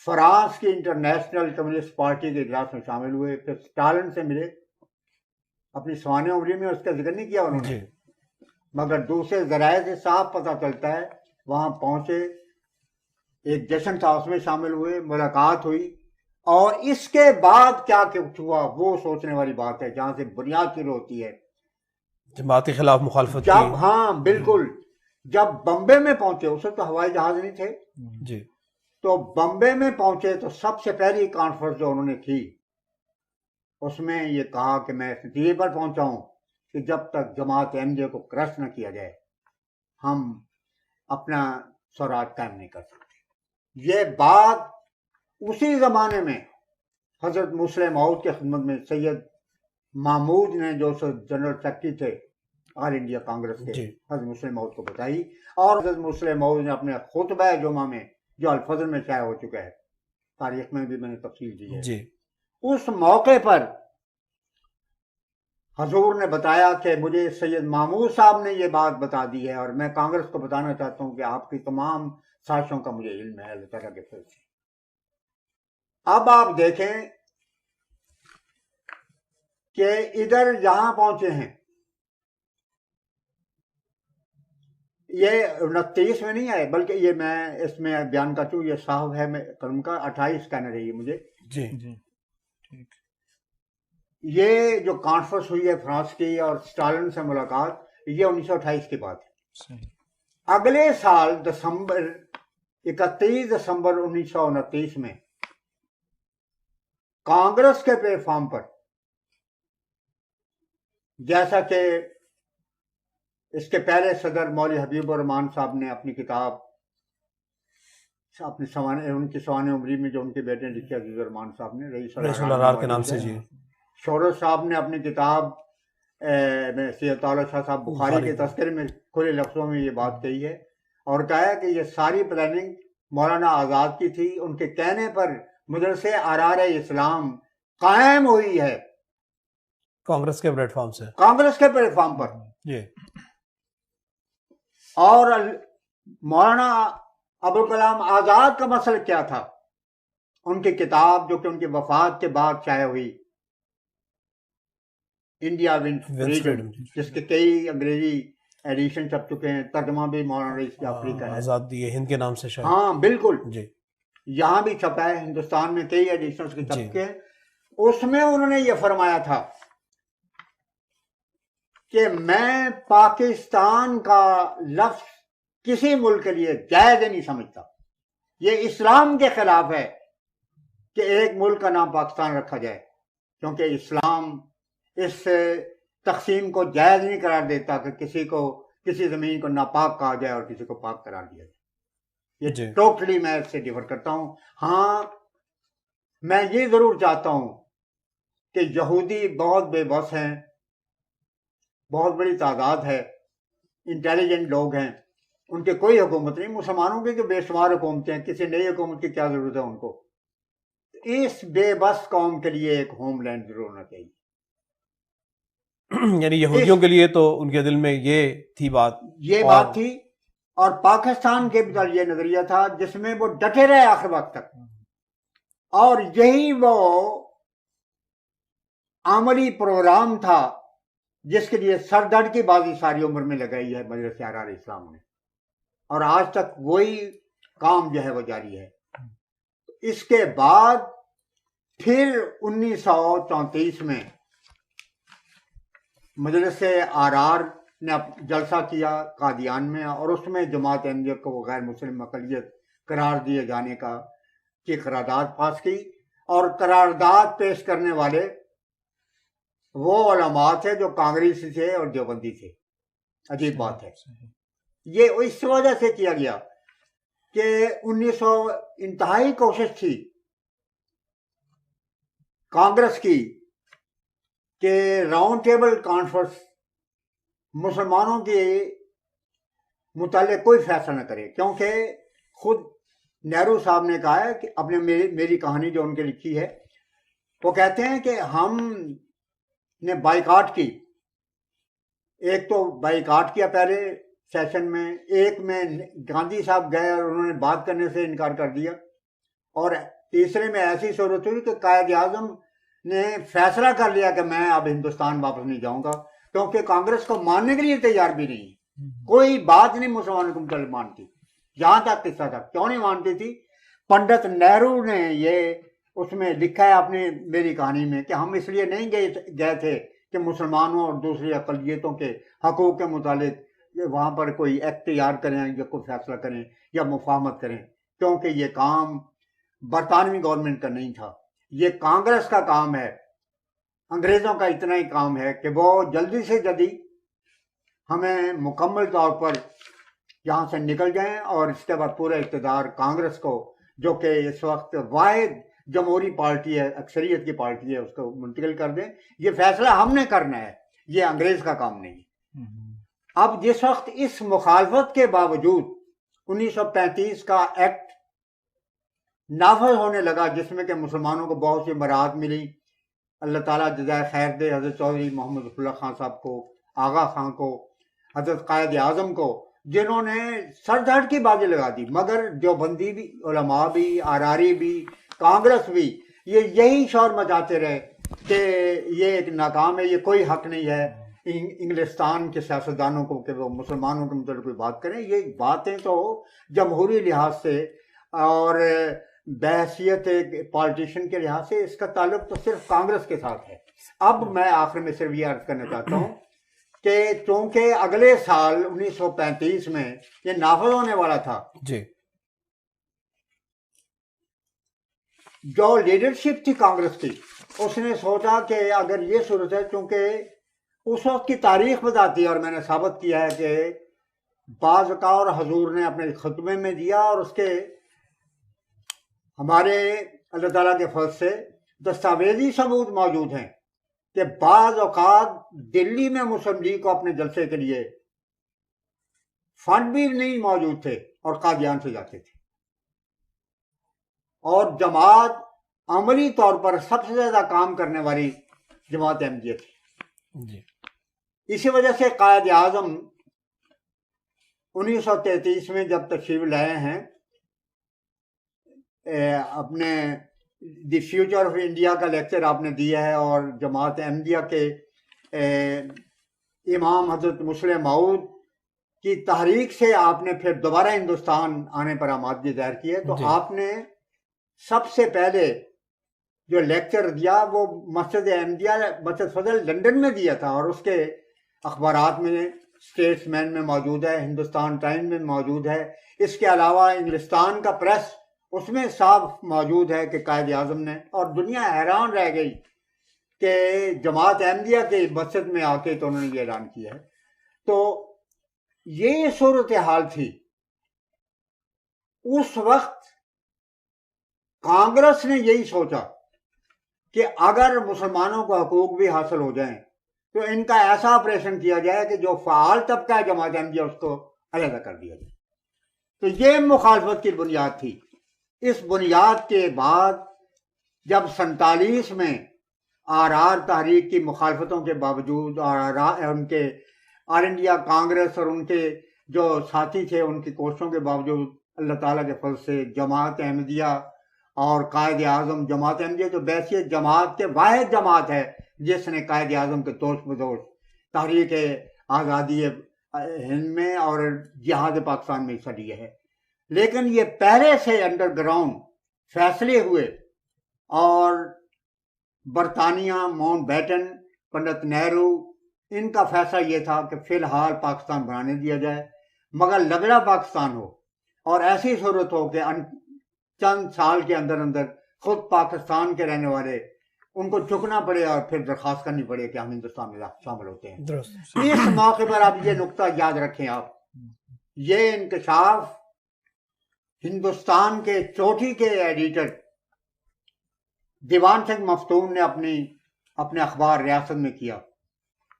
فرانس کی انٹرنیشنل کمیونسٹ پارٹی کے اجلاس میں شامل ہوئے، پھر اسٹالن سے ملے، اپنی سوانح عمری میں اس کا ذکر نہیں کیا انہوں نے، مگر دوسرے ذرائع سے صاف پتہ چلتا ہے وہاں پہنچے ایک جشن تھا اس میں شامل ہوئے, ملاقات ہوئی, اور اس کے بعد کیا کچھ ہوا وہ سوچنے والی بات ہے, جہاں سے بنیاد شروع ہوتی ہے. جماعت کے خلاف مخالفت جب کی. ہاں بالکل, جب بمبے میں پہنچے, اس وقت تو ہوائی جہاز نہیں تھے, جی تو بمبے میں پہنچے تو سب سے پہلی کانفرنس جو انہوں نے کی اس میں یہ کہا کہ میں اس نتیجے پر پہنچا ہوں کہ جب تک جماعت احمدیہ کو کرش نہ کیا جائے ہم اپنا سوراج قائم نہیں کر سکتے. یہ بات اسی زمانے میں حضرت مسلم موعود کے خدمت میں سید محمود نے, جو جنرل سیکرٹری تھے آل انڈیا کانگریس کے, حضرت مسلم موعود کو بتائی, اور حضرت مسلم موعود نے اپنے خطبہ جمعہ میں جو الفجر میں شائع ہو چکا ہے, تاریخ میں بھی میں نے تفصیل دی ہے, جی اس موقع پر حضور نے بتایا کہ مجھے سید محمود صاحب نے یہ بات بتا دی ہے, اور میں کانگریس کو بتانا چاہتا ہوں کہ آپ کی تمام سازشوں کا مجھے علم ہے اللہ تعالیٰ کے فضل سے. اب آپ دیکھیں کہ ادھر یہاں پہنچے ہیں, یہ 29 میں نہیں آئے, بلکہ یہ میں اس میں بیان کرتا ہوں, یہ صاحب ہے میں قلم کا 28 کہنا رہی ہے مجھے. جی جی ٹھیک. یہ جو کانفرنس ہوئی ہے فرانس کی اور اسٹالن سے ملاقات, یہ 1928 کی بات ہے. صحیح. اگلے سال 31 دسمبر 1929 میں کانگریس کے پلیٹ فارم پر, جیسا کہ اس کے پہلے صدر مولوی حبیب الرحمان صاحب نے اپنی کتاب اپنے ان کی سوانح عمری میں جو ان کے بیٹے نے لکھی, عزیز الرحمان صاحب نے, رئیس الارار کے نام سے, جی شورش صاحب نے اپنی کتاب میں سید طارق شاہ صاحب بخاری کے تذکرے میں کھلے لفظوں میں یہ بات کہی ہے, اور کہا ہے کہ یہ ساری پلاننگ مولانا آزاد کی تھی. ان کے کہنے پر مدرسے آرار اسلام قائم ہوئی ہے کانگریس کے پلیٹ فارم سے, کانگریس کے پلیٹ فارم پر. جی اور مولانا ابوالکلام آزاد کا مسئلہ کیا تھا, ان کی کتاب جو کہ ان کی وفات کے بعد شائع ہوئی, انڈیا ونس فریڈم, جس کے کئی انگریزی ایڈیشن چھپ چکے ہیں, ترجمہ بھی مولانا رئیس جعفری کا ہے, آزادی ہند کے نام سے شاید. ہاں بالکل, جی یہاں بھی چھپا ہے, ہندوستان میں کئی ایڈیشن کے چھپ چکے ہیں. اس میں انہوں نے یہ فرمایا تھا کہ میں پاکستان کا لفظ کسی ملک کے لیے جائز نہیں سمجھتا. یہ اسلام کے خلاف ہے کہ ایک ملک کا نام پاکستان رکھا جائے, کیونکہ اسلام اس تقسیم کو جائز نہیں قرار دیتا کہ کسی زمین کو ناپاک کہا جائے اور کسی کو پاک قرار دیا جائے. یہ ٹوٹلی میں اس سے ڈیفر کرتا ہوں. ہاں میں یہ ضرور چاہتا ہوں کہ یہودی بہت بے بس ہیں, بہت بڑی تعداد ہے, انٹیلیجنٹ لوگ ہیں, ان کے کوئی حکومت نہیں. مسلمانوں کی جو بے شمار حکومتیں ہیں, کسی نئی حکومت کی کیا ضرورت ہے ان کو. اس بے بس قوم کے لیے ایک ہوم لینڈ ضرور ہونا چاہیے. یعنی یہودیوں کے لیے تو ان کے دل میں یہ تھی بات, بات تھی, اور پاکستان کے بھی یہ نظریہ تھا جس میں وہ ڈٹے رہے آخر وقت تک, اور یہی وہ عملی پروگرام تھا جس کے لیے سر درد کی بازی ساری عمر میں لگائی ہے مجلس آرار اسلام نے, اور آج تک وہی کام جو ہے وہ جاری ہے. اس کے بعد پھر 1934 میں مجلس آرار نے جلسہ کیا قادیان میں, اور اس میں جماعت احمدیہ کو غیر مسلم اقلیت قرار دیے جانے کی قرارداد پاس کی, اور قرارداد پیش کرنے والے وہ علماء تھے جو کانگریسی تھے اور دیوبندی تھے. عجیب بات ہے, یہ اس وجہ سے کیا گیا کہ 1900 انتہائی کوشش تھی کانگریس کی کہ راؤنڈ ٹیبل کانفرنس مسلمانوں کے متعلق کوئی فیصلہ نہ کرے, کیونکہ خود نہرو صاحب نے کہا ہے کہ اپنے میری کہانی جو ان کے لکھی ہے, وہ کہتے ہیں کہ ہم نے بائیکاٹ کی. ایک تو بائیکاٹ کیا پہلے سیشن میں, ایک میں گاندھی صاحب گئے اور انہوں نے بات کرنے سے انکار کر دیا, اور تیسرے میں ایسی صورت ہوئی کہ قائد اعظم نے فیصلہ کر لیا کہ میں اب ہندوستان واپس نہیں جاؤں گا, کیونکہ کانگریس کو ماننے کے لیے تیار بھی نہیں, کوئی بات نہیں مسلمانوں کو متعلق مانتی. یہاں تک قصہ تھا. کیوں نہیں مانتی تھی؟ پنڈت نہرو نے یہ اس میں لکھا ہے اپنی میری کہانی میں کہ ہم اس لیے نہیں گئے تھے کہ مسلمانوں اور دوسری اقلیتوں کے حقوق کے متعلق وہاں پر کوئی ایکٹ تیار کریں یا کوئی فیصلہ کریں یا مفاہمت کریں، کیونکہ یہ کام برطانوی گورنمنٹ کا نہیں تھا، یہ کانگریس کا کام ہے. انگریزوں کا اتنا ہی کام ہے کہ وہ جلدی سے جلدی ہمیں مکمل طور پر یہاں سے نکل جائیں اور اس کے بعد پورا اقتدار کانگریس کو، جو کہ اس وقت واحد جمہوری پارٹی ہے، اکثریت کی پارٹی ہے، اس کو منتقل کر دیں. یہ فیصلہ ہم نے کرنا ہے، یہ انگریز کا کام نہیں. اب جس وقت اس مخالفت کے باوجود 1935 کا ایکٹ نافذ ہونے لگا، جس میں کہ مسلمانوں کو بہت سی مراحت ملی، اللہ تعالیٰ جزائے خیر دے حضرت چودھری محمد ظفر اللہ خان صاحب کو، آغا خان کو، حضرت قائد اعظم کو، جنہوں نے سر دھڑ کی بازی لگا دی. مگر دیوبندی بھی، علماء بھی، آراری بھی، کانگریس بھی یہی شور مچاتے رہے کہ یہ ایک ناکام ہے، یہ کوئی حق نہیں ہے انگلستان کے سیاستدانوں کو کہ وہ مسلمانوں کے متعلق کوئی بات کریں. یہ باتیں تو جمہوری لحاظ سے اور بحیثیت پالیٹیشین کے لحاظ سے اس کا تعلق تو صرف کانگریس کے ساتھ ہے. اب میں آخر میں صرف یہ عرض کرنا چاہتا ہوں کہ چونکہ اگلے سال 1935 میں یہ نافذ ہونے والا تھا، جی، جو لیڈرشپ تھی کانگریس کی، اس نے سوچا کہ اگر یہ صورت ہے، چونکہ اس وقت کی تاریخ بتاتی ہے اور میں نے ثابت کیا ہے کہ بعض اوقات حضور نے اپنے خطبے میں دیا اور اس کے ہمارے اللہ تعالیٰ کے فضل سے دستاویزی ثبوت موجود ہیں کہ بعض اوقات دلی میں مسلم لیگ کو اپنے جلسے کے لیے فنڈ بھی نہیں موجود تھے اور قادیان سے جاتے تھے، اور جماعت عملی طور پر سب سے زیادہ کام کرنے والی جماعت احمدیہ تھی. جی، اسی وجہ سے قائد اعظم 1933 میں جب تشریف لائے ہیں، اپنے دی فیوچر آف انڈیا کا لیکچر آپ نے دیا ہے، اور جماعت احمدیہ کے امام حضرت مسلم موعود کی تحریک سے آپ نے پھر دوبارہ ہندوستان آنے پر آمادگی ظاہر کی ہے. تو آپ نے سب سے پہلے جو لیکچر دیا وہ مسجد احمدیہ، مسجد فضل لندن میں دیا تھا، اور اس کے اخبارات میں، اسٹیٹس مین میں موجود ہے، ہندوستان ٹائم میں موجود ہے. اس کے علاوہ انگلستان کا پریس اس میں صاف موجود ہے کہ قائد اعظم نے، اور دنیا حیران رہ گئی کہ جماعت احمدیہ کے مسجد میں آ کے تو انہوں نے یہ اعلان کیا ہے. تو یہ صورتحال تھی. اس وقت کانگریس نے یہی سوچا کہ اگر مسلمانوں کو حقوق بھی حاصل ہو جائیں تو ان کا ایسا آپریشن کیا جائے کہ جو فعال طبقہ ہے جماعت احمدیہ اس کو علیحدہ کر دیا جائے. تو یہ مخالفت کی بنیاد تھی. اس بنیاد کے بعد جب 47 میں آر تحریک کی مخالفتوں کے باوجود اور ان کے آل انڈیا کانگریس اور ان کے جو ساتھی تھے ان کی کوششوں کے باوجود اللہ تعالیٰ کے فضل سے جماعت احمدیہ اور قائد اعظم، جماعت احمدیہ تو بیسیت جماعت کے واحد جماعت ہے جس نے قائد اعظم کے دوش بدوش تحریک آزادی ہند میں اور جہاد پاکستان میں حصہ لیا ہے. لیکن یہ پہلے سے انڈر گراؤنڈ فیصلے ہوئے، اور برطانیہ، ماؤنٹ بیٹن، پنڈت نہرو، ان کا فیصلہ یہ تھا کہ فی الحال پاکستان بنانے دیا جائے، مگر لگڑا پاکستان ہو، اور ایسی صورت ہو کہ چند سال کے اندر اندر خود پاکستان کے رہنے والے ان کو چکنا پڑے اور پھر درخواست کرنی پڑے کہ ہم ہندوستان میں شامل ہوتے ہیں. اس موقع پر آپ یہ نقطہ یاد رکھیں، آپ یہ انکشاف ہندوستان کے چوٹی کے ایڈیٹر دیوان سنگھ مفتون نے اپنے اخبار ریاست میں کیا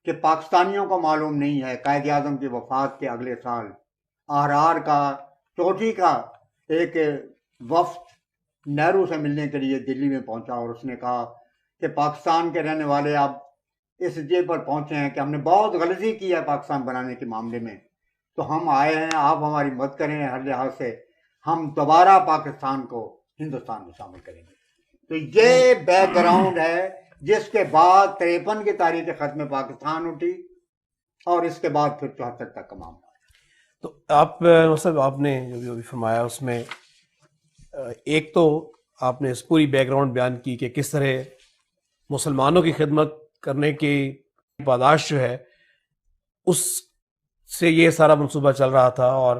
کہ پاکستانیوں کو معلوم نہیں ہے. قائد اعظم کی وفات کے اگلے سال آر کا چوٹی کا ایک وفد نہرو سے ملنے کے لیے دلی میں پہنچا، اور اس نے کہا کہ پاکستان کے رہنے والے اب اس جے پر پہنچے ہیں کہ ہم نے بہت غلطی کی ہے پاکستان بنانے کے معاملے میں، تو ہم آئے ہیں، آپ ہماری مدد کریں ہر لحاظ سے، ہم دوبارہ پاکستان کو ہندوستان میں شامل کریں گے. تو یہ بیک گراؤنڈ ہے جس کے بعد 53 کی تاریخ ختم پاکستان اٹھی، اور اس کے بعد پھر 74 تک کا معاملہ. تو آپ مطلب آپ نے جو بھی فرمایا اس میں ایک تو آپ نے اس پوری بیک گراؤنڈ بیان کی کہ کس طرح مسلمانوں کی خدمت کرنے کی پاداش جو ہے اس سے یہ سارا منصوبہ چل رہا تھا، اور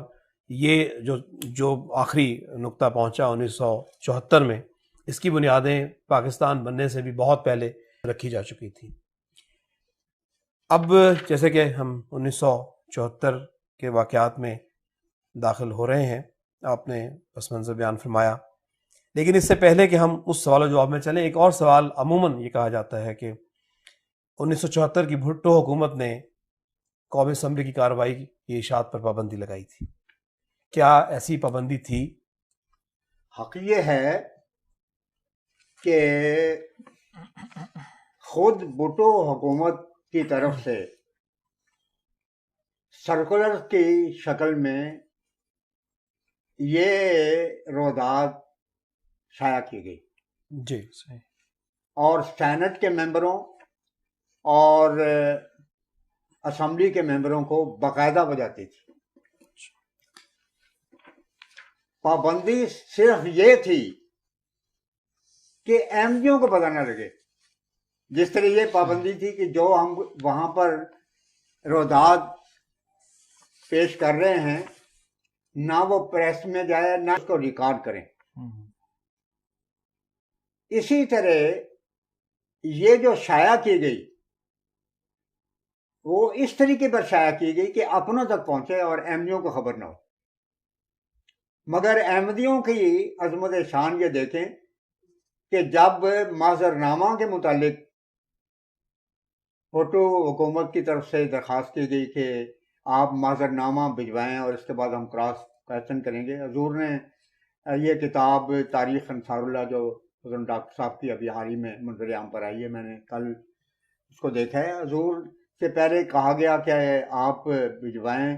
یہ جو آخری نقطہ پہنچا 1974 میں، اس کی بنیادیں پاکستان بننے سے بھی بہت پہلے رکھی جا چکی تھی۔ اب جیسے کہ ہم 1974 کے واقعات میں داخل ہو رہے ہیں، آپ نے پس منظر بیان فرمایا، لیکن اس سے پہلے کہ ہم اس سوال و جواب میں چلیں، ایک اور سوال عموماً یہ کہا جاتا ہے کہ 1974 کی بھٹو حکومت نے قومی اسمبلی کی کارروائی کی اشاعت پر پابندی لگائی تھی، کیا ایسی پابندی تھی؟ حق یہ ہے کہ خود بھٹو حکومت کی طرف سے سرکولر کی شکل میں یہ رویداد شائع کی گئی، جی صحیح، اور سینٹ کے ممبروں اور اسمبلی کے ممبروں کو باقاعدہ بجاتی تھی۔ پابندی صرف یہ تھی کہ احمدیوں کو پتہ نہ لگے، جس طرح یہ پابندی تھی کہ جو ہم وہاں پر رویداد پیش کر رہے ہیں نہ وہ پریس میں جائے نہ اس کو ریکارڈ کریں۔ اسی طرح یہ جو شائع کی گئی وہ اس طریقے پر شائع کی گئی کہ اپنوں تک پہنچے اور احمدیوں کو خبر نہ ہو۔ مگر احمدیوں کی عظمت شان یہ دیکھیں کہ جب معذرنامہ کے متعلق بھٹو حکومت کی طرف سے درخواست کی گئی کہ آپ معذرنامہ بھجوائیں اور اس کے بعد ہم کراس کویسچن کریں گے، حضور نے یہ کتاب تاریخ انصار اللہ جو حضرت ڈاکٹر صاحب کی ابھی حال ہی میں منظر عام پر آئی ہے، میں نے کل اس کو دیکھا ہے، حضور سے پہلے کہا گیا کہ آپ بھجوائیں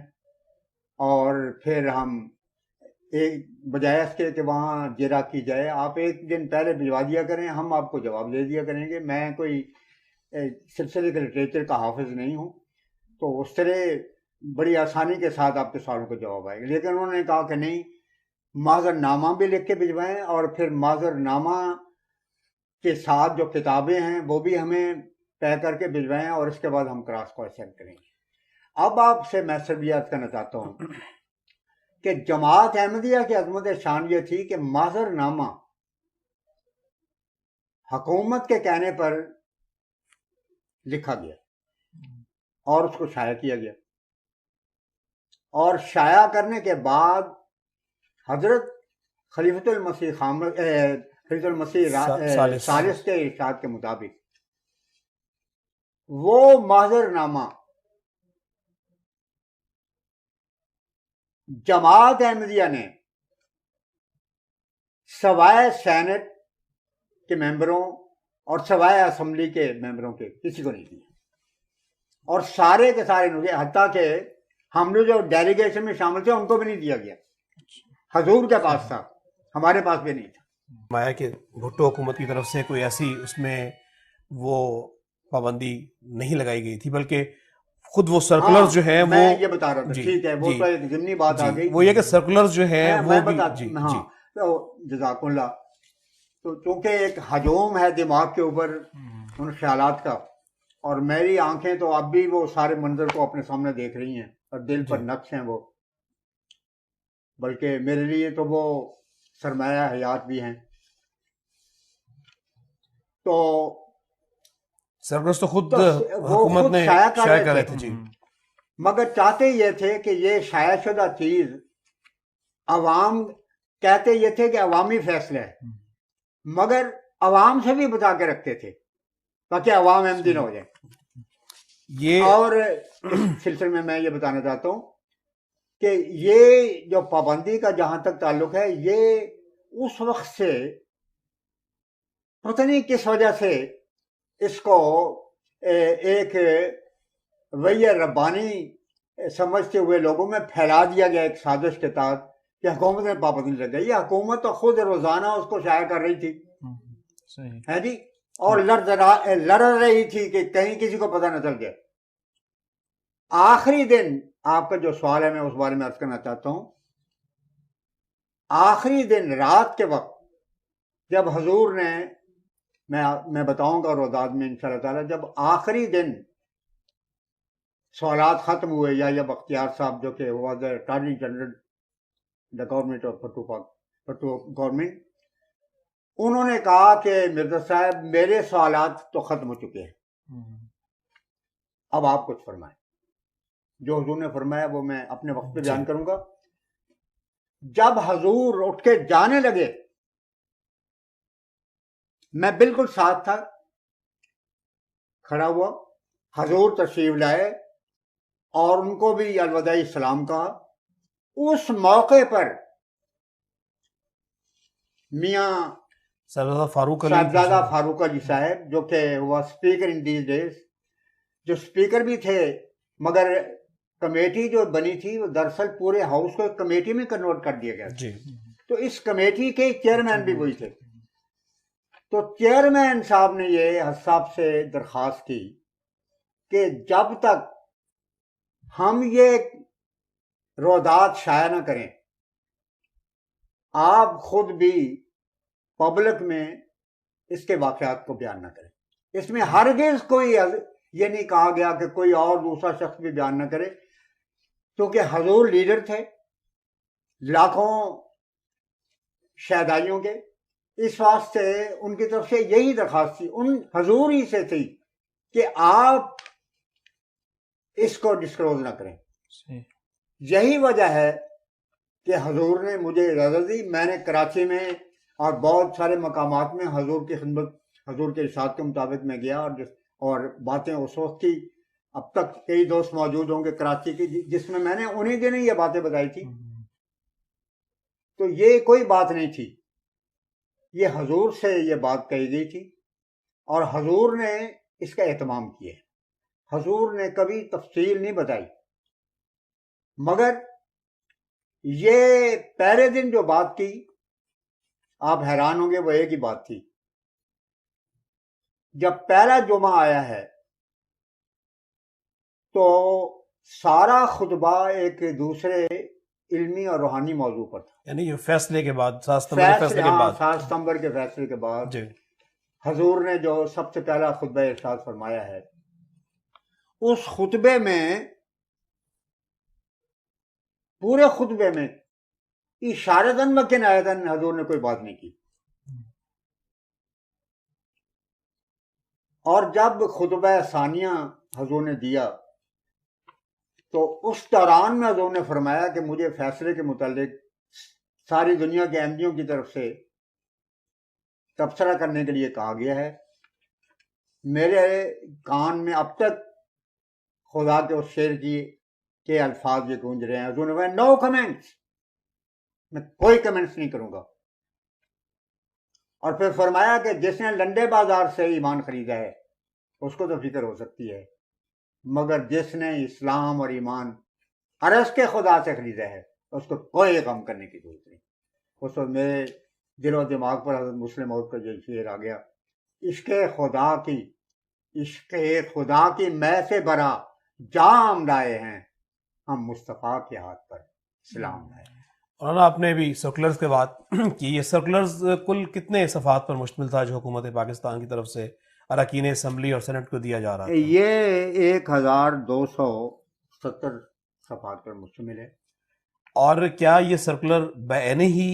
اور پھر ہم ایک بجائے اس کے کہ وہاں جرا کی جائے آپ ایک دن پہلے بھجوا دیا کریں، ہم آپ کو جواب دے دیا کریں گے۔ میں کوئی سلسلے کے لٹریچر کا حافظ نہیں ہوں، تو اس طرح بڑی آسانی کے ساتھ آپ کے سوالوں کا جواب آئے گا، لیکن انہوں نے کہا کہ نہیں، معذر نامہ بھی لکھ کے بھجوائیں اور پھر معذر نامہ کے ساتھ جو کتابیں ہیں وہ بھی ہمیں طے کر کے بھجوائیں اور اس کے بعد ہم کراس کویسچن کریں گے۔ اب آپ سے میں صرف عرض کرنا چاہتا ہوں کہ جماعت احمدیہ کی عظمت شان یہ تھی کہ معذر نامہ حکومت کے کہنے پر لکھا گیا اور اس کو شائع کیا گیا، اور شائع کرنے کے بعد حضرت خلیفۃ المسیح ثالث کے ارشاد کے مطابق وہ معذر نامہ جماعت احمدیہ نے سوائے سینٹ کے ممبروں اور سوائے اسمبلی کے ممبروں کے کسی کو نہیں دیا، اور سارے کے سارے حتیٰ کہ ہم لوگ جو ڈیلیگیشن میں شامل تھے ان کو بھی نہیں دیا گیا۔ حضور کے پاس تھا، ہمارے پاس بھی نہیں تھا۔ مایا کہ بھٹو حکومت کی طرف سے کوئی ایسی اس میں وہ پابندی نہیں لگائی گئی تھی، بلکہ خود وہ سرکولرز جو ہیں وہ میں یہ بتا رہا تھا، ٹھیک ہے، وہ تو ایک ضمنی بات آ گئی، وہ یہ کہ سرکولرز جو ہیں وہ بھی ہاں جزاکم اللہ، تو چونکہ ایک ہجوم ہے دماغ کے اوپر ان خیالات کا، اور میری آنکھیں تو اب بھی وہ سارے منظر کو اپنے سامنے دیکھ رہی ہیں اور دل پر نقش ہیں وہ، بلکہ میرے لیے تو وہ سرمایہ حیات بھی ہیں۔ تو سرکولرز تو خود حکومت نے شائع کر رہے تھے، جی، مگر چاہتے یہ تھے کہ یہ شائع شدہ چیز عوام، کہتے یہ تھے کہ عوامی فیصلہ ہے، مگر عوام سے بھی بتا کے رکھتے تھے تاکہ عوام احمدی نہ ہو جائے یہ۔ اور اس سلسلے میں میں یہ بتانا چاہتا ہوں کہ یہ جو پابندی کا جہاں تک تعلق ہے، یہ اس وقت سے پتہ نہیں کس وجہ سے اس کو ایک وحی ربانی سمجھتے ہوئے لوگوں میں پھیلا دیا گیا ایک سازش کے تحت کہ حکومت نے پابندی لگ گئی۔ یہ حکومت تو خود روزانہ اس کو شائع کر رہی تھی ہے جی، اور لڑ رہی تھی کہ کہیں کسی کو پتہ نہ چل جائے۔ آخری دن آپ کا جو سوال ہے میں اس بارے میں عرض کرنا چاہتا ہوں. آخری دن رات کے وقت جب حضور نے میں بتاؤں گا روزاد میں انشاءاللہ تعالی، جب آخری دن سوالات ختم ہوئے یا بختیار صاحب جو کہ was the attorney general the government of پٹو گورنمنٹ، انہوں نے کہا کہ مرزا صاحب میرے سوالات تو ختم ہو چکے ہیں، اب آپ کچھ فرمائیں. جو حضور نے فرمایا وہ میں اپنے وقت پہ بیان کروں گا. جب حضور اٹھ کے جانے لگے میں بالکل ساتھ تھا، کھڑا ہوا، حضور تشریف لائے اور ان کو بھی الوداعی سلام کہا. اس موقع پر میاں صاحبزادہ فاروق علی صاحب جو کہ وہ اسپیکر ان دیز ڈیز، جو اسپیکر بھی تھے، مگر کمیٹی جو بنی تھی وہ دراصل پورے ہاؤس کو ایک کمیٹی میں کنورٹ کر دیا گیا جی. تو اس کمیٹی کے چیئرمین بھی وہی تھے. تو چیئرمین صاحب نے یہ حساب سے درخواست کی کہ جب تک ہم یہ روادات شائع نہ کریں، آپ خود بھی پبلک میں اس کے واقعات کو بیان نہ کریں. اس میں ہرگز کوئی یہ نہیں کہا گیا کہ کوئی اور دوسرا شخص بھی بیان نہ کرے، کیونکہ حضور لیڈر تھے لاکھوں شہدائیوں کے. اس واسطے ان کی طرف سے یہی درخواست تھی، ان حضور ہی سے تھی کہ آپ اس کو ڈسکلوز نہ کریں. یہی وجہ ہے کہ حضور نے مجھے اجازت دی. میں نے کراچی میں اور بہت سارے مقامات میں حضور کی خدمت، حضور کے ارشاد کے مطابق میں گیا اور باتیں اس وقت کی، اب تک کئی دوست موجود ہوں گے کراچی کی جس میں نے انہیں دنوں یہ باتیں بتائی تھی. تو یہ کوئی بات نہیں تھی، یہ حضور سے یہ بات کہی گئی تھی اور حضور نے اس کا اہتمام کیا. حضور نے کبھی تفصیل نہیں بتائی، مگر یہ پہلے دن جو بات کی آپ حیران ہوں گے، وہ ایک ہی بات تھی. جب پہلا جمعہ آیا ہے تو سارا خطبہ ایک دوسرے علمی اور روحانی موضوع پر تھا، یعنی یہ فیصلے کے بعد 7 ستمبر کے فیصلے کے بعد 7 ستمبر کے فیصلے کے بعد جی. حضور نے جو سب سے پہلا خطبہ ارشاد فرمایا ہے، اس خطبے میں، پورے خطبے میں اشارتاً و کنایتاً حضور نے کوئی بات نہیں کی. اور جب خطبہ ثانیہ حضور نے دیا تو اس دوران میں حضور نے فرمایا کہ مجھے فیصلے کے متعلق ساری دنیا کے احمدیوں کی طرف سے تبصرہ کرنے کے لیے کہا گیا ہے. میرے کان میں اب تک خدا کے اس شعر کے الفاظ یہ گونج رہے ہیں. حضور نے کہا نو کمنٹس، میں کوئی کمنٹس نہیں کروں گا. اور پھر فرمایا کہ جس نے لنڈے بازار سے ایمان خریدا ہے اس کو تو فکر ہو سکتی ہے، مگر جس نے اسلام اور ایمان عرض کے خدا سے خریدا ہے اس کو کوئی غم کرنے کی ضرورت نہیں. اس وقت میرے دل و دماغ پر حضرت مسلم موعود کا یہ شعر آ گیا، عشق خدا کی میں سے برا جام لائے ہیں ہم مصطفیٰ کے ہاتھ پر سلام لائے. اور آپ نے بھی سرکولرز کے بات کی، یہ سرکولرز کل کتنے صفحات پر مشتمل تھا جو حکومت پاکستان کی طرف سے اراکین اسمبلی اور سینٹ کو دیا جا رہا تھا؟ یہ 1270 صفحات پر مشتمل ہے. اور کیا یہ سرکولر بعینہ ہی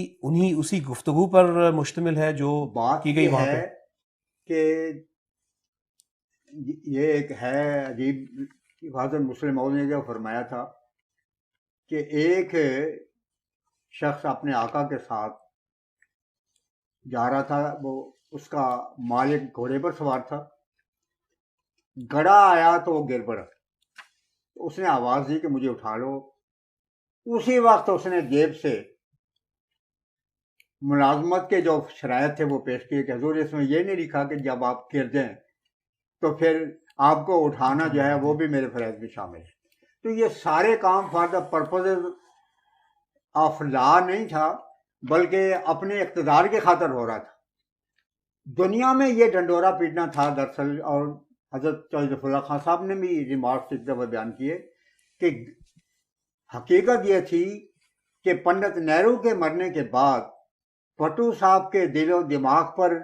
اسی گفتگو پر مشتمل ہے جو بات کی گئی وہاں پہ؟ کہ یہ ایک ہے عجیب، حضرت مسلم موعود نے جو فرمایا تھا کہ ایک شخص اپنے آقا کے ساتھ جا رہا تھا، وہ اس کا مالک گھوڑے پر سوار تھا، گڑھا آیا تو وہ گر پڑا. اس نے آواز دی کہ مجھے اٹھا لو. اسی وقت اس نے جیب سے ملازمت کے جو شرائط تھے وہ پیش کیے کہ حضور اس میں یہ نہیں لکھا کہ جب آپ گر جائیں تو پھر آپ کو اٹھانا جو ہے وہ بھی میرے فرائض میں شامل ہے. تو یہ سارے کام for the purpose of law نہیں تھا، بلکہ اپنے اقتدار کی خاطر ہو رہا تھا. دنیا میں یہ ڈنڈورا پیٹنا تھا دراصل. اور حضرت ظفر اللہ خان صاحب نے بھی ریمارکس ایک دفعہ بیان کیے کہ حقیقت یہ تھی کہ پنڈت نہرو کے مرنے کے بعد بھٹو صاحب کے دل و دماغ پر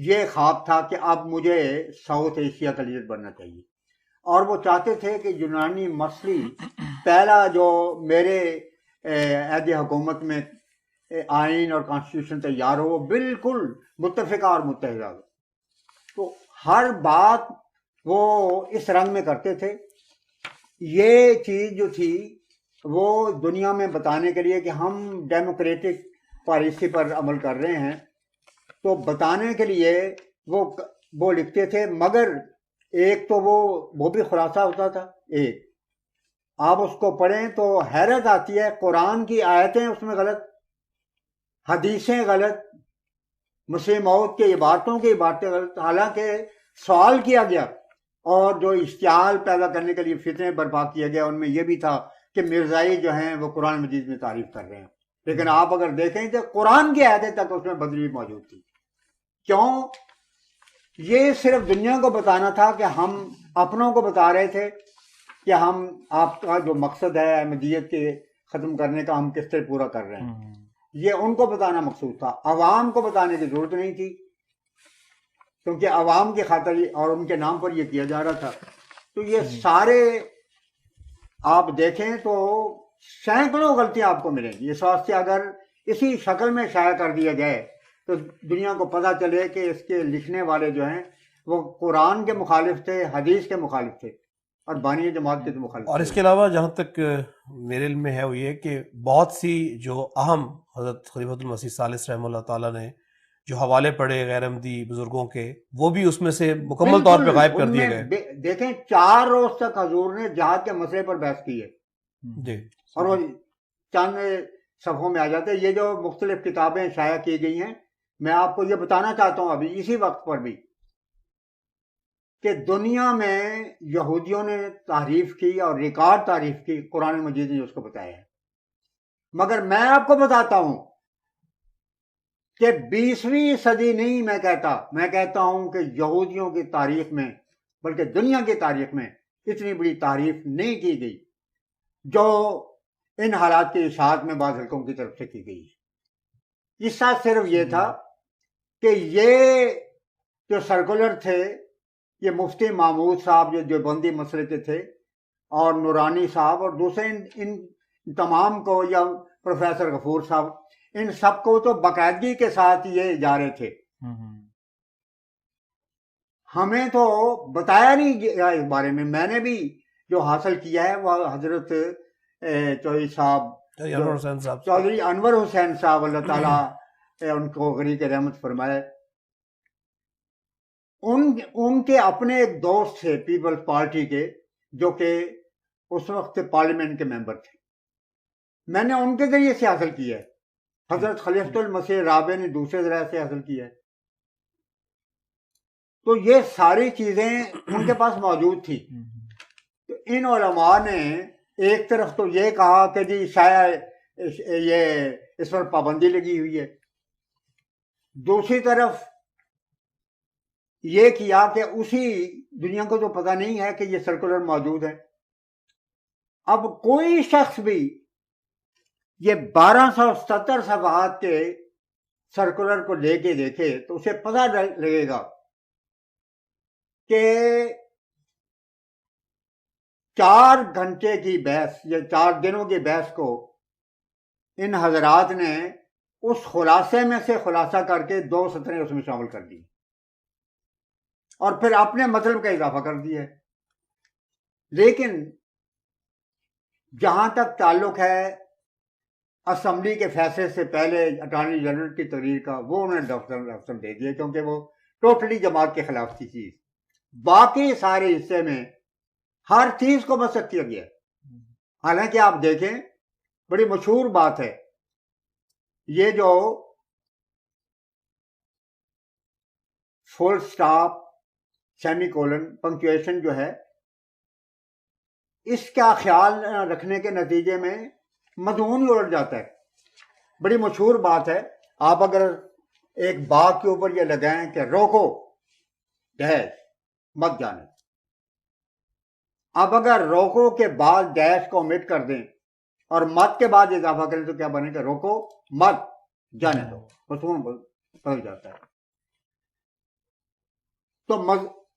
یہ خواب تھا کہ اب مجھے ساؤتھ ایشیا کا لیڈر بننا چاہیے، اور وہ چاہتے تھے کہ یونانی مسلی پہلا جو میرے عہد حکومت میں آئین اور کانسٹیٹیوشن تیار ہو وہ بالکل متفقہ اور متحدہ ہو۔ تو ہر بات وہ اس رنگ میں کرتے تھے۔ یہ چیز جو تھی وہ دنیا میں بتانے کے لیے کہ ہم ڈیموکریٹک پالیسی پر عمل کر رہے ہیں، تو بتانے کے لیے وہ لکھتے تھے، مگر ایک تو وہ بھی خلاصہ ہوتا تھا۔ ایک آپ اس کو پڑھیں تو حیرت آتی ہے، قرآن کی آیتیں اس میں غلط، حدیثیں غلط، مسیح موعود کے عبارتوں کی عبارتیں غلط، حالانکہ سوال کیا گیا اور جو اشتعال پیدا کرنے کے لیے فتنے برپا کیا گیا ان میں یہ بھی تھا کہ مرزائی جو ہیں وہ قرآن مجید میں تعریف کر رہے ہیں، لیکن آپ اگر دیکھیں تو قرآن کی آیتیں تک اس میں بدلی موجود تھی۔ کیوں؟ یہ صرف دنیا کو بتانا تھا کہ ہم اپنوں کو بتا رہے تھے کہ ہم آپ کا جو مقصد ہے احمدیت کے ختم کرنے کا ہم کس طرح پورا کر رہے ہیں، یہ ان کو بتانا مقصود تھا۔ عوام کو بتانے کی ضرورت نہیں تھی، کیونکہ عوام کی خاطر اور ان کے نام پر یہ کیا جا رہا تھا۔ تو یہ سارے آپ دیکھیں تو سینکڑوں غلطیاں آپ کو ملیں گی۔ اس واسطے اگر اسی شکل میں شائع کر دیا جائے تو دنیا کو پتہ چلے کہ اس کے لکھنے والے جو ہیں وہ قرآن کے مخالف تھے، حدیث کے مخالف تھے، اور بانی جماعت کے مخالف تھے۔ اور اس کے علاوہ جہاں تک میرے علم میں ہے وہ یہ کہ بہت سی جو اہم حضرت خلیفۃ المسیح ثالث رحمہ اللہ تعالیٰ نے جو حوالے پڑھے غیر احمدی بزرگوں کے، وہ بھی اس میں سے مکمل طور پہ غائب کر دیے گئے۔ دیکھیں 4 روز تک حضور نے جہاد کے مسئلے پر بحث کی ہے، جی، اور وہ چند صفحوں میں آ جاتے ہیں۔ یہ جو مختلف کتابیں شائع کی گئی ہیں، میں آپ کو یہ بتانا چاہتا ہوں ابھی اسی وقت پر بھی کہ دنیا میں یہودیوں نے تعریف کی اور ریکارڈ تعریف کی، قرآن مجید نے اس کو بتایا ہے، مگر میں آپ کو بتاتا ہوں کہ 20ویں صدی نہیں، میں کہتا ہوں کہ یہودیوں کی تاریخ میں بلکہ دنیا کی تاریخ میں اتنی بڑی تعریف نہیں کی گئی جو ان حالات کی اشاعت میں بعض حلقوں کی طرف سے کی گئی ہے۔ اس ساتھ صرف یہ تھا کہ یہ جو سرکولر تھے، یہ مفتی محمود صاحب جو دیوبندی مسئلے کے تھے، اور نورانی صاحب اور دوسرے ان تمام کو، یا پروفیسر غفور صاحب، ان سب کو تو باقاعدگی کے ساتھ یہ جا رہے تھے۔ ہمیں تو بتایا نہیں گیا اس بارے میں۔ میں نے بھی جو حاصل کیا ہے وہ حضرت چودھری انور حسین صاحب، اللہ تعالیٰ ان کو غریق رحمت فرمائے، ان کے اپنے ایک دوست تھے پیپلز پارٹی کے، جو کہ اس وقت پارلیمنٹ کے ممبر تھے، میں نے ان کے ذریعے سے حاصل کیا ہے۔ حضرت خلیفۃ المسیح رابع نے دوسرے ذرائع سے حاصل کیا ہے۔ تو یہ ساری چیزیں ان کے پاس موجود تھی۔ تو ان علماء نے ایک طرف تو یہ کہا کہ جی شاید یہ اس پر پابندی لگی ہوئی ہے، دوسری طرف یہ کیا کہ اسی دنیا کو تو پتہ نہیں ہے کہ یہ سرکولر موجود ہے۔ اب کوئی شخص بھی یہ 1270 صفحات کے سرکولر کو لے کے دیکھے تو اسے پتہ لگے گا کہ 4 گھنٹے کی بحث یا 4 دنوں کی بحث کو ان حضرات نے اس خلاصے میں سے خلاصہ کر کے 2 سطریں اس میں شامل کر دی، اور پھر اپنے مطلب کا اضافہ کر دیا ہے۔ لیکن جہاں تک تعلق ہے اسمبلی کے فیصلے سے پہلے اٹارنی جنرل کی تقریر کا، وہ انہوں نے ڈاکٹر دے دیا، کیونکہ وہ ٹوٹلی جماعت کے خلاف تھی چیز۔ باقی سارے حصے میں ہر چیز کو مسخ کیا گیا۔ حالانکہ آپ دیکھیں بڑی مشہور بات ہے، یہ جو فل سٹاپ، سیمی کولن، پنکچویشن جو ہے، اس کا خیال رکھنے کے نتیجے میں مضمون ہی الٹ جاتا ہے۔ بڑی مشہور بات ہے، آپ اگر ایک باغ کے اوپر یہ لگائیں کہ روکو ڈیش مت جانے، اب اگر روکو کے بعد ڈیش کو omit کر دیں اور مت کے بعد اضافہ کریں تو کیا بنے گا؟ روکو مت جانے دو، مفہوم بدل جاتا ہے۔ تو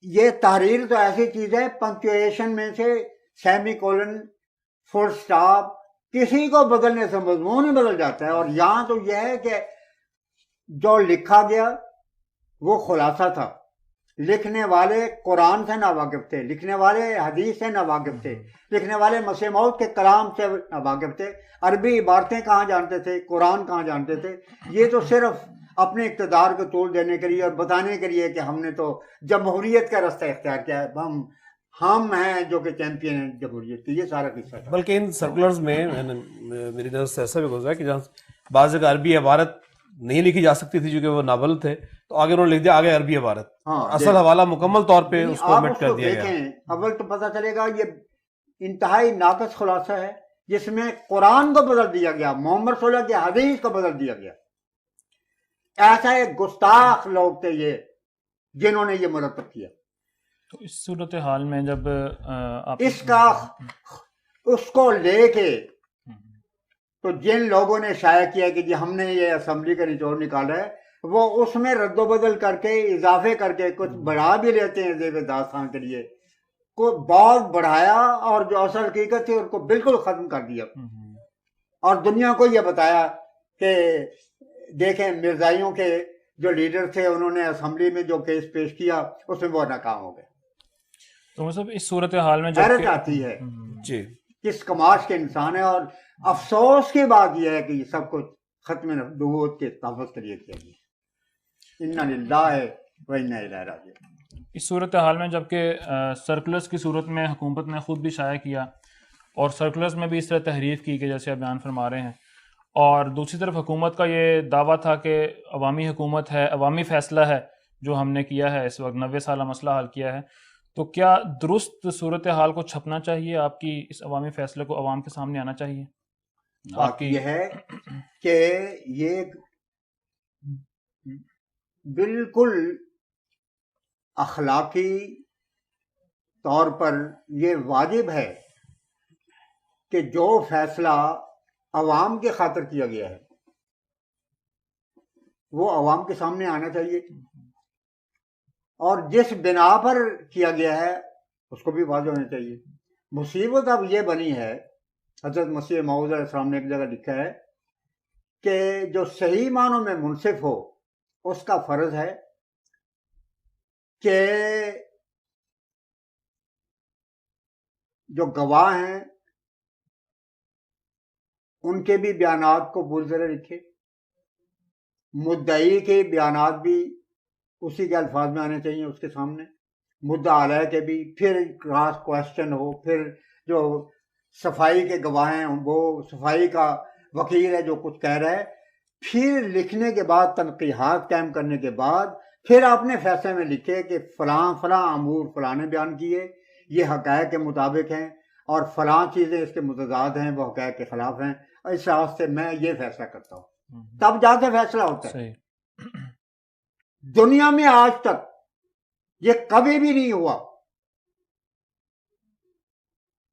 یہ تحریر تو ایسی چیز ہے، پنکچویشن میں سے سیمی کولن، فل سٹاپ، کسی کو بدلنے سے مضمون ہی بدل جاتا ہے۔ اور یہاں تو یہ ہے کہ جو لکھا گیا وہ خلاصہ تھا، لکھنے والے قرآن سے ناواقف تھے، لکھنے والے حدیث سے ناواقف تھے، لکھنے والے مسیح موعود کے کلام سے ناواقف تھے، عربی عبارتیں کہاں جانتے تھے، قرآن کہاں جانتے تھے۔ یہ تو صرف اپنے اقتدار کو طول دینے کے لیے اور بتانے کے لیے کہ ہم نے تو جمہوریت کا رستہ اختیار کیا ہے، ہم ہیں جو کہ چیمپئن ہیں جمہوریت کی، یہ سارا قصہ تھا۔ بلکہ ان سرکولرز میں میری نظر سے ایسا بھی گزرا کہ جہاں بعض جگہ عربی عبارت نہیں لکھی جا سکتی تھی چونکہ وہ ناول تھے، تو آگے انہوں نے لکھ دیا آگے عربی عبارت، اصل حوالہ مکمل طور پہ اس کو omit کر دیا گیا۔ دیکھیں اول تو پتہ چلے گا یہ انتہائی ناقص خلاصہ ہے جس میں قرآن کو بدل دیا گیا، محمد صلی اللہ علیہ وسلم کی حدیث کو بدل دیا گیا۔ ایسا ایک گستاخ لوگ تھے یہ جنہوں نے یہ مرتب کیا۔ تو اس صورتحال میں جب آپ اس کو لے کے تو جن لوگوں نے شائع کیا کہ جی ہم نے یہ اسمبلی کا نچوڑ نکالا ہے، وہ اس میں رد و بدل کر کے اضافے کر کے کچھ بڑھا بھی لیتے ہیں زیب داستان کے لیے، کو بہت بڑھایا اور جو اصل حقیقت تھی ان کو بالکل ختم کر دیا، اور دنیا کو یہ بتایا کہ دیکھیں مرزائیوں کے جو لیڈر تھے انہوں نے اسمبلی میں جو کیس پیش کیا اس میں وہ ناکام ہو گئے۔ تو مطلب اس صورتحال میں حیرت آتی ہے جی کس کماش کے انسان ہے، اور افسوس کی بات یہ ہے کہ یہ سب کچھ ختم نبوت کے تحفظ کے لیے کیا گیا۔ انا للہ و انا الیہ راجعون۔ اس صورتحال میں جبکہ سرکلرز کی صورت میں حکومت نے خود بھی شائع کیا اور سرکلرز میں بھی اس طرح تحریف کی کہ جیسے آپ بیان فرما رہے ہیں، اور دوسری طرف حکومت کا یہ دعویٰ تھا کہ عوامی حکومت ہے، عوامی فیصلہ ہے جو ہم نے کیا ہے اس وقت 90 سالہ مسئلہ حل کیا ہے، تو کیا درست صورتحال کو چھپنا چاہیے؟ آپ کی اس عوامی فیصلے کو عوام کے سامنے آنا چاہیے؟ بات یہ ہے کہ یہ بالکل اخلاقی طور پر یہ واجب ہے کہ جو فیصلہ عوام کی خاطر کیا گیا ہے وہ عوام کے سامنے آنا چاہیے، اور جس بنا پر کیا گیا ہے اس کو بھی واضح ہونا چاہیے۔ مصیبت اب یہ بنی ہے، حضرت مسیح موعود علیہ السلام نے ایک جگہ لکھا ہے کہ جو صحیح معنوں میں منصف ہو اس کا فرض ہے کہ جو گواہ ہیں ان کے بھی بیانات کو بلزرے رکھے، مدعی کے بیانات بھی اسی کے الفاظ میں آنے چاہیے اس کے سامنے، مدعا علیہ کے بھی، پھر کراس کوشچن ہو، پھر جو صفائی کے گواہ ہیں وہ صفائی کا وکیل ہے جو کچھ کہہ رہا ہے، پھر لکھنے کے بعد تنقیحات قائم کرنے کے بعد پھر آپ نے فیصلے میں لکھے کہ فلاں فلاں امور فلاں نے بیان کیے، یہ حقائق کے مطابق ہیں، اور فلاں چیزیں اس کے متضاد ہیں، وہ حقائق کے خلاف ہیں، اور اس لحاظ سے میں یہ فیصلہ کرتا ہوں، تب جا کے فیصلہ ہوتا ہے۔ دنیا میں آج تک یہ کبھی بھی نہیں ہوا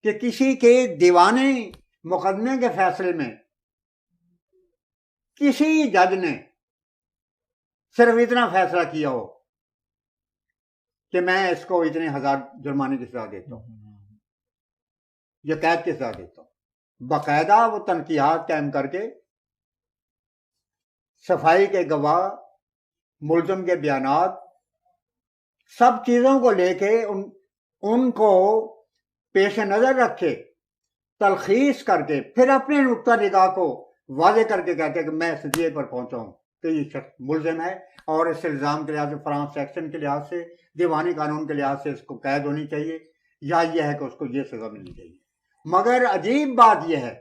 کہ کسی کے دیوانے مقدمے کے فیصلے میں کسی جج نے صرف اتنا فیصلہ کیا ہو کہ میں اس کو اتنے ہزار جرمانے کی سزا دیتا ہوں یا قید کی سزا دیتا ہوں۔ باقاعدہ وہ تنقیحات قائم کر کے صفائی کے گواہ، ملزم کے بیانات، سب چیزوں کو لے کے ان کو پیش نظر رکھے، تلخیص کر کے پھر اپنے نقطہ نگاہ کو واضح کر کے کہتے ہیں کہ میں اس نتیجے پر پہنچا ہوں کہ یہ شخص ملزم ہے، اور اس الزام کے لحاظ سے فلاں سیکشن کے لحاظ سے، دیوانی قانون کے لحاظ سے اس کو قید ہونی چاہیے، یا یہ ہے کہ اس کو یہ سزا ملنی چاہیے۔ مگر عجیب بات یہ ہے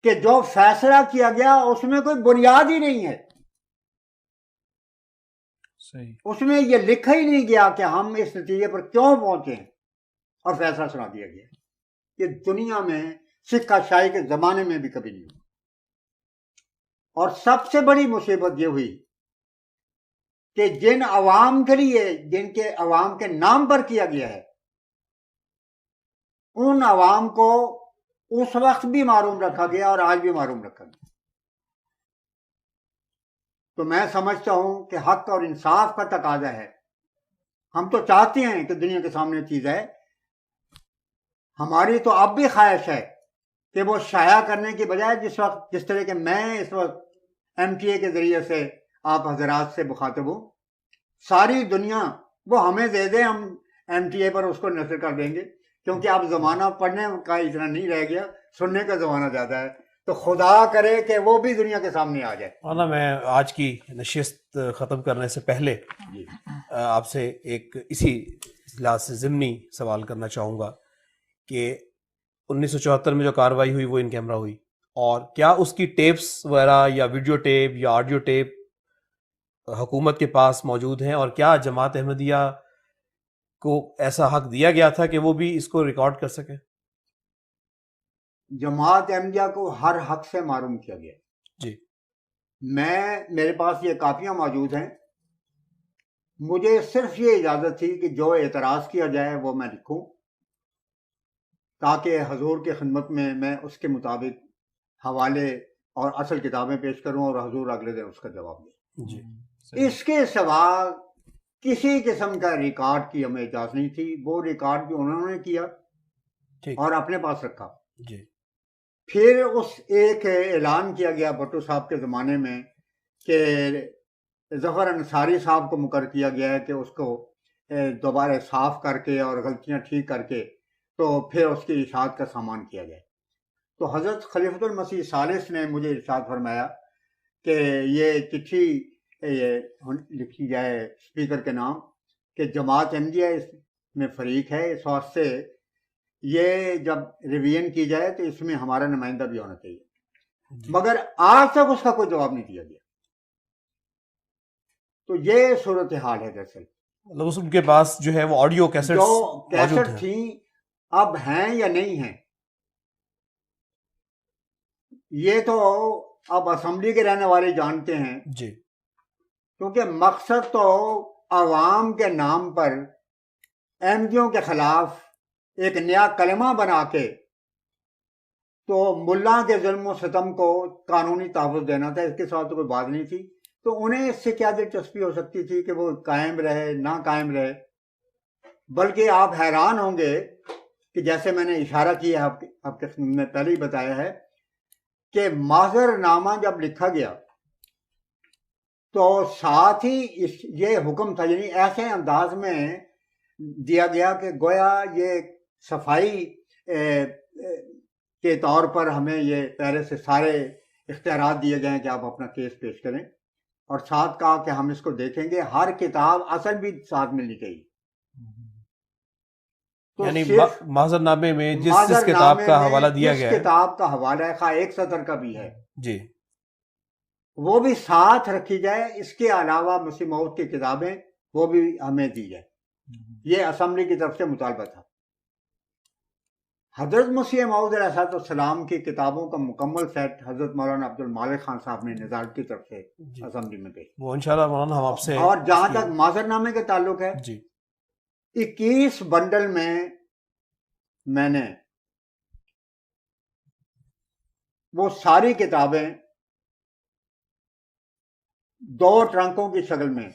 کہ جو فیصلہ کیا گیا اس میں کوئی بنیاد ہی نہیں ہے، اس میں یہ لکھا ہی نہیں گیا کہ ہم اس نتیجے پر کیوں پہنچے ہیں، اور فیصلہ سنا دیا گیا۔ یہ دنیا میں سکہ شاہی کے زمانے میں بھی کبھی نہیں ہوا۔ اور سب سے بڑی مصیبت یہ ہوئی کہ جن عوام کے لیے، جن کے عوام کے نام پر کیا گیا ہے، ان عوام کو اس وقت بھی معروم رکھا گیا اور آج بھی معروم رکھا گیا. تو میں سمجھتا ہوں کہ حق اور انصاف کا تقاضا ہے. ہم تو چاہتے ہیں کہ دنیا کے سامنے چیز ہے. ہماری تو اب بھی خواہش ہے کہ وہ شائع کرنے کی بجائے جس طرح کہ میں اس وقت MTA کے ذریعے سے آپ حضرات سے مخاطب ہوں، ساری دنیا وہ ہمیں دے دے، ہم MTA پر اس کو نشر کر دیں گے، کیونکہ اب زمانہ پڑھنے کا اتنا نہیں رہ گیا، سننے کا زمانہ زیادہ ہے. تو خدا کرے کہ وہ بھی دنیا کے سامنے آ جائے. مولانا میں آج کی نشست ختم کرنے سے پہلے آپ سے ایک اسی اصلاح سے ضمنی سوال کرنا چاہوں گا کہ 1974 میں جو کارروائی ہوئی وہ ان کیمرہ ہوئی، اور کیا اس کی ٹیپس وغیرہ یا ویڈیو ٹیپ یا آڈیو ٹیپ حکومت کے پاس موجود ہیں، اور کیا جماعت احمدیہ کو ایسا حق دیا گیا تھا کہ وہ بھی اس کو ریکارڈ کر سکیں؟ جماعت احمدیہ کو ہر حق سے معروم کیا گیا. جی. میرے پاس یہ کاپیاں موجود ہیں. مجھے صرف یہ اجازت تھی کہ جو اعتراض کیا جائے وہ میں لکھوں، تاکہ حضور کی خدمت میں میں اس کے مطابق حوالے اور اصل کتابیں پیش کروں اور حضور اگلے دن اس کا جواب دیں. جی. اس کے سوا کسی قسم کا ریکارڈ کی ہمیں اجازت نہیں تھی. وہ ریکارڈ بھی انہوں نے کیا اور اپنے پاس رکھا. جی. پھر اس ایک اعلان کیا گیا بھٹو صاحب کے زمانے میں کہ ظفر انصاری صاحب کو مقرر کیا گیا ہے کہ اس کو دوبارہ صاف کر کے اور غلطیاں ٹھیک کر کے تو پھر اس کی اشاعت کا سامان کیا جائے. تو حضرت خلیفۃ المسیح ثالث نے مجھے ارشاد فرمایا کہ یہ چٹھی لکھی جائے اسپیکر کے نام کہ جماعت احمدیہ اس میں فریق ہے، اس واسطے یہ جب ریویژن کی جائے تو اس میں ہمارا نمائندہ بھی ہونا چاہیے. مگر آج تک اس کا کوئی جواب نہیں دیا گیا. تو یہ صورتحال ہے. دراصل مطلب ان کے پاس جو ہے وہ آڈیو کیسٹ جو کیسٹ تھیں اب ہیں یا نہیں ہیں، یہ تو اب اسمبلی کے رہنے والے جانتے ہیں. جی. کیونکہ مقصد تو عوام کے نام پر احمدیوں کے خلاف ایک نیا کلمہ بنا کے تو ملا کے ظلم و ستم کو قانونی تحفظ دینا تھا. اس کے ساتھ تو کوئی بات نہیں تھی. تو انہیں اس سے کیا دلچسپی ہو سکتی تھی کہ وہ قائم رہے نہ قائم رہے. بلکہ آپ حیران ہوں گے کہ جیسے میں نے اشارہ کیا آپ کے میں پہلے ہی بتایا ہے کہ معذر نامہ جب لکھا گیا تو ساتھ ہی یہ حکم تھا، یعنی ایسے انداز میں دیا گیا کہ گویا یہ صفائی کے طور پر ہمیں یہ پہلے سے سارے اختیارات دیے گئے ہیں کہ آپ اپنا کیس پیش کریں، اور ساتھ کہا کہ ہم اس کو دیکھیں گے، ہر کتاب اصل بھی ساتھ ملنی چاہیے. یعنی معذر نامے میں جس کتاب کا حوالہ دیا گیا ہے، کتاب کا حوالہ ہے خواہ ایک سطر کا بھی ہے جی، وہ بھی ساتھ رکھی جائے. اس کے علاوہ مسیح موعود کی کتابیں وہ بھی ہمیں دی جائے. یہ اسمبلی کی طرف سے مطالبہ تھا. حضرت مسیح موعود علیہ السلام کی کتابوں کا مکمل سیٹ حضرت مولانا عبد المالک خان صاحب نے نظارت کی طرف سے اسمبلی میں بھیجا. وہ انشاءاللہ مولانا ہم آپ سے، اور جہاں تک معذر نامے کے تعلق ہے، جی، 21 بنڈل میں نے وہ ساری کتابیں 2 ٹرنکوں کی شکل میں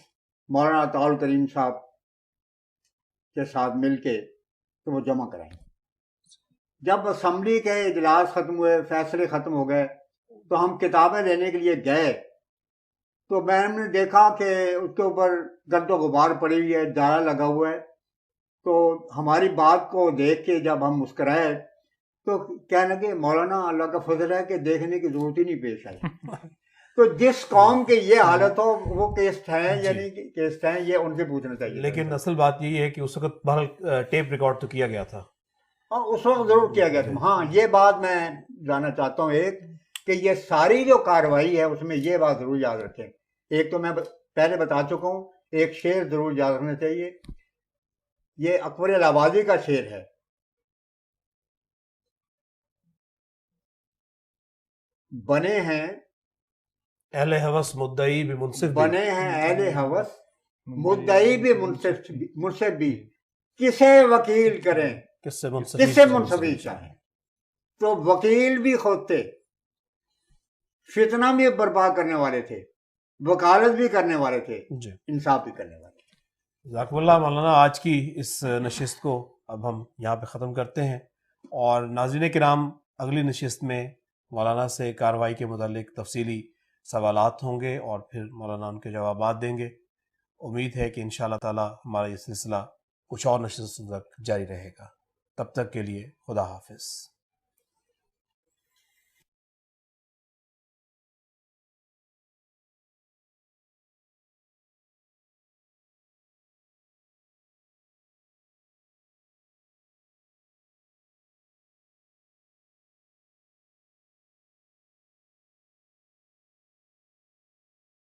مولانا عطاء الکریم صاحب کے ساتھ مل کے تو وہ جمع کرائیں. جب اسمبلی کے اجلاس ختم ہوئے، فیصلے ختم ہو گئے، تو ہم کتابیں لینے کے لیے گئے تو میں نے دیکھا کہ اس کے اوپر گرد و غبار پڑی ہوئی ہے، جالا لگا ہوا ہے. تو ہماری بات کو دیکھ کے جب ہم مسکرائے تو کہنے لگے مولانا اللہ کا فضل ہے کہ دیکھنے کی ضرورت ہی نہیں پیش آئی. تو جس قوم کے یہ حالت ہو وہ کیسٹ ہیں یعنی کیسٹ ہیں، یہ ان سے پوچھنا چاہیے. لیکن اصل بات یہی ہے کہ اس وقت بہرحال ٹیپ ریکارڈ تو کیا گیا تھا. ہاں اس وقت ضرور کیا گیا تھا. ہاں یہ بات میں جاننا چاہتا ہوں ایک کہ یہ ساری جو کارروائی ہے اس میں یہ بات ضرور یاد رکھیں. ایک تو میں پہلے بتا چکا ہوں، ایک شعر ضرور یاد رکھنا چاہیے. یہ اکبر الہبادی کا شعر ہے، بنے ہیں اہل ہوس مدعی بھی منصف بھی، بنے ہیں اہل ہوس مدعی بھی منصف بھی، کسے وکیل کریں کس سے منصفی کس سے منصفی چاہیں؟ تو وکیل بھی خود تھے، فتنہ بھی برپا کرنے والے تھے، وکالت بھی کرنے والے تھے، جی انصاف بھی کرنے والے تھے۔ جزاکم اللہ مولانا، آج کی اس نشست کو اب ہم یہاں پہ ختم کرتے ہیں، اور ناظرین کرام اگلی نشست میں مولانا سے کارروائی کے متعلق تفصیلی سوالات ہوں گے اور پھر مولانا ان کے جوابات دیں گے۔ امید ہے کہ انشاءاللہ تعالی ہمارا یہ سلسلہ کچھ اور نشست تک جاری رہے گا۔ تب تک کے لیے خدا حافظ۔